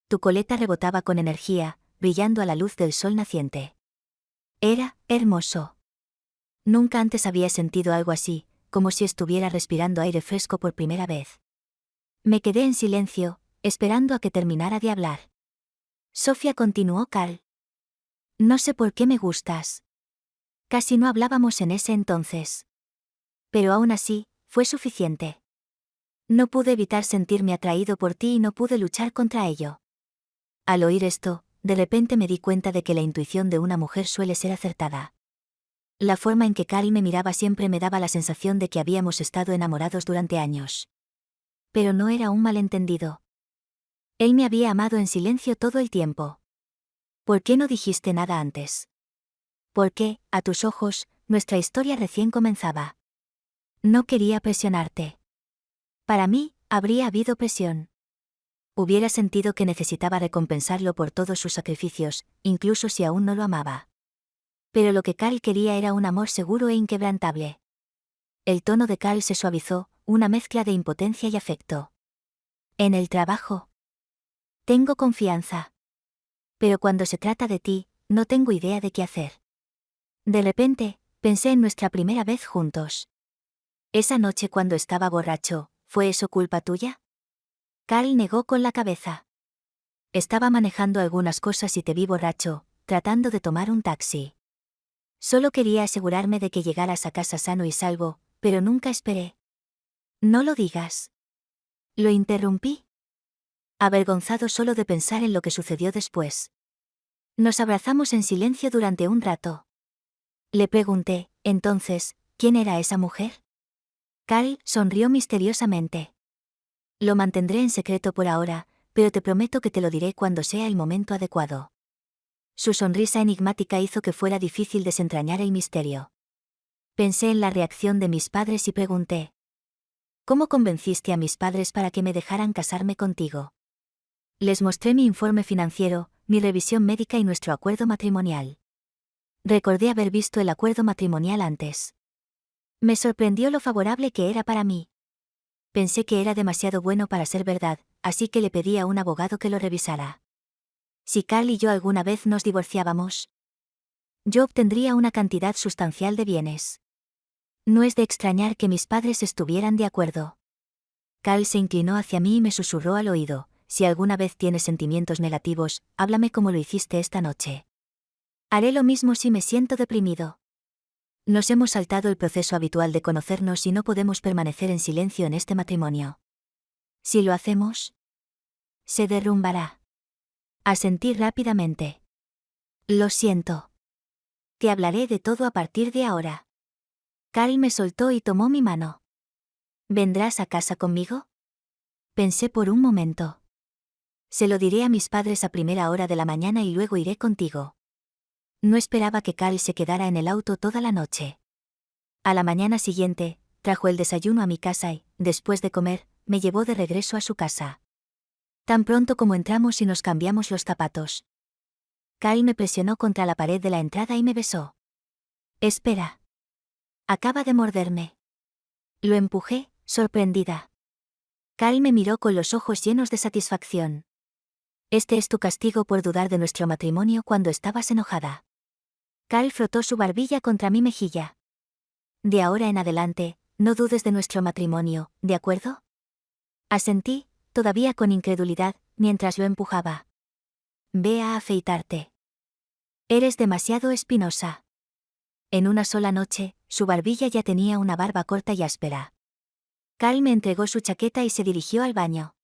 Tu coleta rebotaba con energía, brillando a la luz del sol naciente. Era hermoso. Nunca antes había sentido algo así, como si estuviera respirando aire fresco por primera vez. Me quedé en silencio, esperando a que terminara de hablar. Sofía, continuó Carl. No sé por qué me gustas. Casi no hablábamos en ese entonces. Pero aún así, fue suficiente. No pude evitar sentirme atraído por ti y no pude luchar contra ello. Al oír esto, de repente me di cuenta de que la intuición de una mujer suele ser acertada. La forma en que Carl me miraba siempre me daba la sensación de que habíamos estado enamorados durante años. Pero no era un malentendido. Él me había amado en silencio todo el tiempo. ¿Por qué no dijiste nada antes? Porque, a tus ojos, nuestra historia recién comenzaba. No quería presionarte. Para mí, habría habido presión. Hubiera sentido que necesitaba recompensarlo por todos sus sacrificios, incluso si aún no lo amaba. Pero lo que Carl quería era un amor seguro e inquebrantable. El tono de Carl se suavizó, una mezcla de impotencia y afecto. En el trabajo. Tengo confianza. Pero cuando se trata de ti, no tengo idea de qué hacer. De repente, pensé en nuestra primera vez juntos. Esa noche cuando estaba borracho, ¿fue eso culpa tuya? Carl negó con la cabeza. Estaba manejando algunas cosas y te vi borracho, tratando de tomar un taxi. Solo quería asegurarme de que llegaras a casa sano y salvo, pero nunca esperé. No lo digas. Lo interrumpí. Avergonzado solo de pensar en lo que sucedió después. Nos abrazamos en silencio durante un rato. Le pregunté, entonces, ¿quién era esa mujer? Carl sonrió misteriosamente. Lo mantendré en secreto por ahora, pero te prometo que te lo diré cuando sea el momento adecuado. Su sonrisa enigmática hizo que fuera difícil desentrañar el misterio. Pensé en la reacción de mis padres y pregunté: ¿cómo convenciste a mis padres para que me dejaran casarme contigo? Les mostré mi informe financiero, mi revisión médica y nuestro acuerdo matrimonial. Recordé haber visto el acuerdo matrimonial antes. Me sorprendió lo favorable que era para mí. Pensé que era demasiado bueno para ser verdad, así que le pedí a un abogado que lo revisara. Si Carl y yo alguna vez nos divorciábamos, yo obtendría una cantidad sustancial de bienes. No es de extrañar que mis padres estuvieran de acuerdo. Carl se inclinó hacia mí y me susurró al oído: si alguna vez tienes sentimientos negativos, háblame como lo hiciste esta noche. Haré lo mismo si me siento deprimido. Nos hemos saltado el proceso habitual de conocernos y no podemos permanecer en silencio en este matrimonio. Si lo hacemos, se derrumbará. Asentí rápidamente. Lo siento. Te hablaré de todo a partir de ahora. Carl me soltó y tomó mi mano. ¿Vendrás a casa conmigo? Pensé por un momento. Se lo diré a mis padres a primera hora de la mañana y luego iré contigo. No esperaba que Carl se quedara en el auto toda la noche. A la mañana siguiente, trajo el desayuno a mi casa y, después de comer, me llevó de regreso a su casa. Tan pronto como entramos y nos cambiamos los zapatos, Carl me presionó contra la pared de la entrada y me besó. Espera. Acaba de morderme. Lo empujé, sorprendida. Carl me miró con los ojos llenos de satisfacción. Este es tu castigo por dudar de nuestro matrimonio cuando estabas enojada. Carl frotó su barbilla contra mi mejilla. De ahora en adelante, no dudes de nuestro matrimonio, ¿de acuerdo? Asentí, todavía con incredulidad, mientras lo empujaba. Ve a afeitarte. Eres demasiado espinosa. En una sola noche, su barbilla ya tenía una barba corta y áspera. Carl me entregó su chaqueta y se dirigió al baño.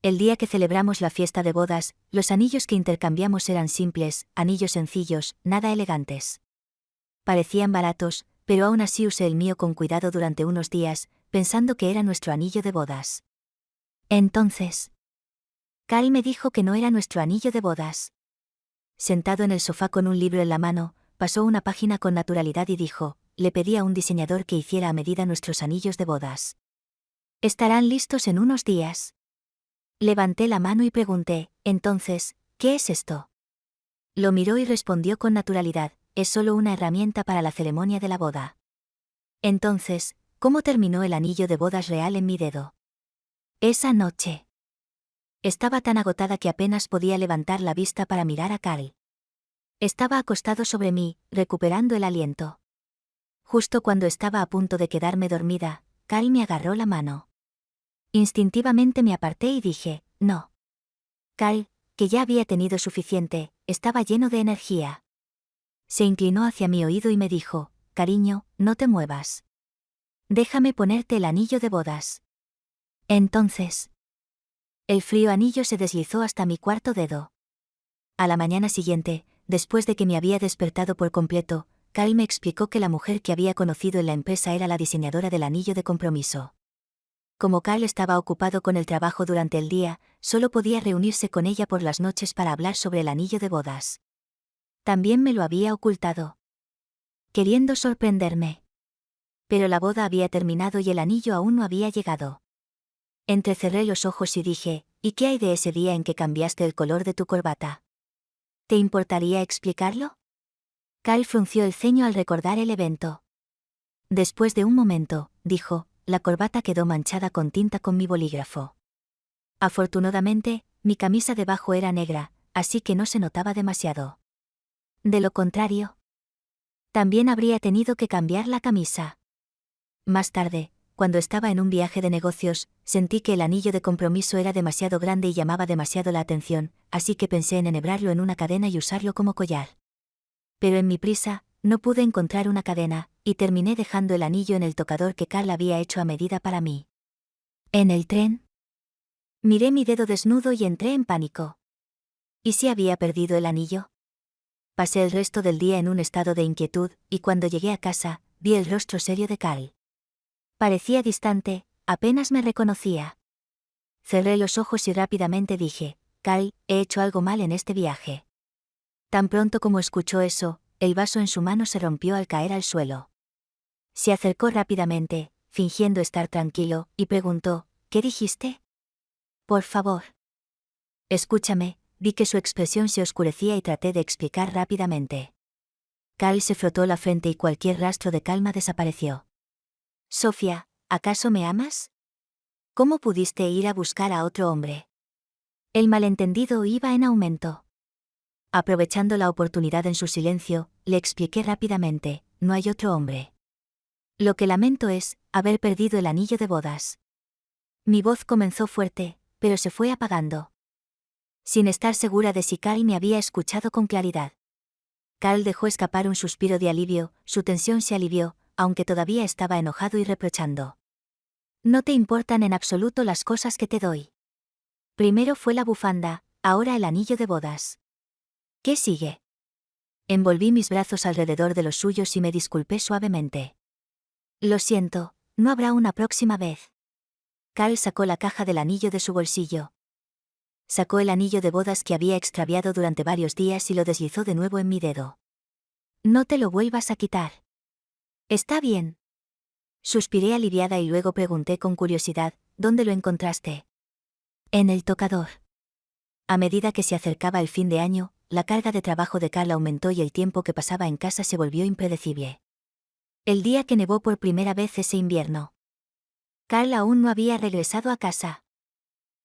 El día que celebramos la fiesta de bodas, los anillos que intercambiamos eran simples, anillos sencillos, nada elegantes. Parecían baratos, pero aún así usé el mío con cuidado durante unos días, pensando que era nuestro anillo de bodas. Entonces, Carl me dijo que no era nuestro anillo de bodas. Sentado en el sofá con un libro en la mano, pasó una página con naturalidad y dijo: le pedí a un diseñador que hiciera a medida nuestros anillos de bodas. Estarán listos en unos días. Levanté la mano y pregunté: entonces, ¿qué es esto? Lo miró y respondió con naturalidad: es solo una herramienta para la ceremonia de la boda. Entonces, ¿cómo terminó el anillo de bodas real en mi dedo? Esa noche. Estaba tan agotada que apenas podía levantar la vista para mirar a Carl. Estaba acostado sobre mí, recuperando el aliento. Justo cuando estaba a punto de quedarme dormida, Carl me agarró la mano. Instintivamente me aparté y dije: no. Carl, que ya había tenido suficiente, estaba lleno de energía. Se inclinó hacia mi oído y me dijo: cariño, no te muevas. Déjame ponerte el anillo de bodas. Entonces, el frío anillo se deslizó hasta mi cuarto dedo. A la mañana siguiente, después de que me había despertado por completo, Carl me explicó que la mujer que había conocido en la empresa era la diseñadora del anillo de compromiso. Como Carl estaba ocupado con el trabajo durante el día, solo podía reunirse con ella por las noches para hablar sobre el anillo de bodas. También me lo había ocultado, queriendo sorprenderme. Pero la boda había terminado y el anillo aún no había llegado. Entrecerré los ojos y dije, ¿y qué hay de ese día en que cambiaste el color de tu corbata? ¿Te importaría explicarlo? Carl frunció el ceño al recordar el evento. Después de un momento, dijo, la corbata quedó manchada con tinta con mi bolígrafo. Afortunadamente, mi camisa debajo era negra, así que no se notaba demasiado. De lo contrario, también habría tenido que cambiar la camisa. Más tarde, cuando estaba en un viaje de negocios, sentí que el anillo de compromiso era demasiado grande y llamaba demasiado la atención, así que pensé en enhebrarlo en una cadena y usarlo como collar. Pero en mi prisa, no pude encontrar una cadena, y terminé dejando el anillo en el tocador que Carl había hecho a medida para mí. En el tren, miré mi dedo desnudo y entré en pánico. ¿Y si había perdido el anillo? Pasé el resto del día en un estado de inquietud, y cuando llegué a casa, vi el rostro serio de Carl. Parecía distante, apenas me reconocía. Cerré los ojos y rápidamente dije, Carl, he hecho algo mal en este viaje. Tan pronto como escuchó eso, el vaso en su mano se rompió al caer al suelo. Se acercó rápidamente, fingiendo estar tranquilo, y preguntó, ¿qué dijiste? Por favor. Escúchame, vi que su expresión se oscurecía y traté de explicar rápidamente. Carl se frotó la frente y cualquier rastro de calma desapareció. Sofía, ¿acaso me amas? ¿Cómo pudiste ir a buscar a otro hombre? El malentendido iba en aumento. Aprovechando la oportunidad en su silencio, le expliqué rápidamente, no hay otro hombre. Lo que lamento es haber perdido el anillo de bodas. Mi voz comenzó fuerte, pero se fue apagando. Sin estar segura de si Carl me había escuchado con claridad. Carl dejó escapar un suspiro de alivio, su tensión se alivió, aunque todavía estaba enojado y reprochando. No te importan en absoluto las cosas que te doy. Primero fue la bufanda, ahora el anillo de bodas. ¿Qué sigue? Envolví mis brazos alrededor de los suyos y me disculpé suavemente. Lo siento, no habrá una próxima vez. Carl sacó la caja del anillo de su bolsillo. Sacó el anillo de bodas que había extraviado durante varios días y lo deslizó de nuevo en mi dedo. No te lo vuelvas a quitar. Está bien. Suspiré aliviada y luego pregunté con curiosidad, ¿dónde lo encontraste? En el tocador. A medida que se acercaba el fin de año, la carga de trabajo de Carl aumentó y el tiempo que pasaba en casa se volvió impredecible. El día que nevó por primera vez ese invierno. Carl aún no había regresado a casa.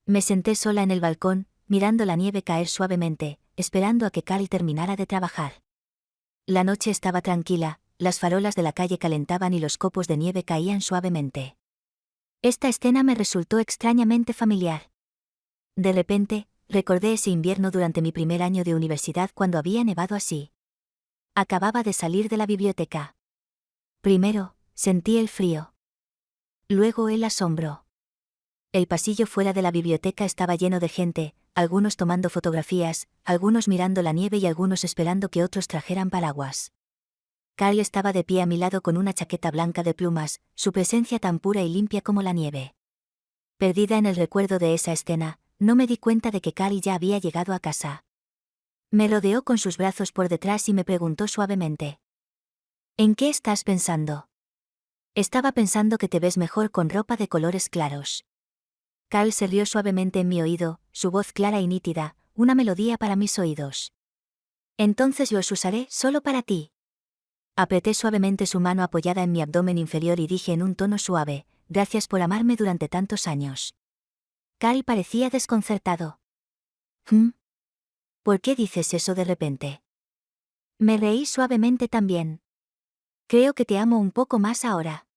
Me senté sola en el balcón, mirando la nieve caer suavemente, esperando a que Carl terminara de trabajar. La noche estaba tranquila, las farolas de la calle calentaban y los copos de nieve caían suavemente. Esta escena me resultó extrañamente familiar. De repente, recordé ese invierno durante mi primer año de universidad cuando había nevado así. Acababa de salir de la biblioteca. Primero, sentí el frío. Luego el asombro. El pasillo fuera de la biblioteca estaba lleno de gente, algunos tomando fotografías, algunos mirando la nieve y algunos esperando que otros trajeran paraguas. Carl estaba de pie a mi lado con una chaqueta blanca de plumas, su presencia tan pura y limpia como la nieve. Perdida en el recuerdo de esa escena, no me di cuenta de que Carl ya había llegado a casa. Me rodeó con sus brazos por detrás y me preguntó suavemente. ¿En qué estás pensando? Estaba pensando que te ves mejor con ropa de colores claros. Carl se rió suavemente en mi oído, su voz clara y nítida, una melodía para mis oídos. Entonces los usaré solo para ti. Apreté suavemente su mano apoyada en mi abdomen inferior y dije en un tono suave, gracias por amarme durante tantos años. Carl parecía desconcertado. ¿Por qué dices eso de repente? Me reí suavemente también. Creo que te amo un poco más ahora.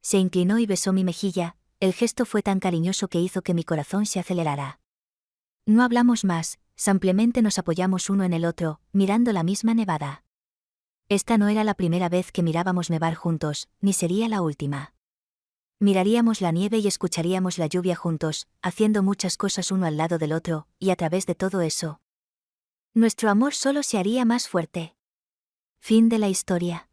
Se inclinó y besó mi mejilla, el gesto fue tan cariñoso que hizo que mi corazón se acelerara. No hablamos más, simplemente nos apoyamos uno en el otro, mirando la misma nevada. Esta no era la primera vez que mirábamos nevar juntos, ni sería la última. Miraríamos la nieve y escucharíamos la lluvia juntos, haciendo muchas cosas uno al lado del otro, y a través de todo eso, nuestro amor solo se haría más fuerte. Fin de la historia.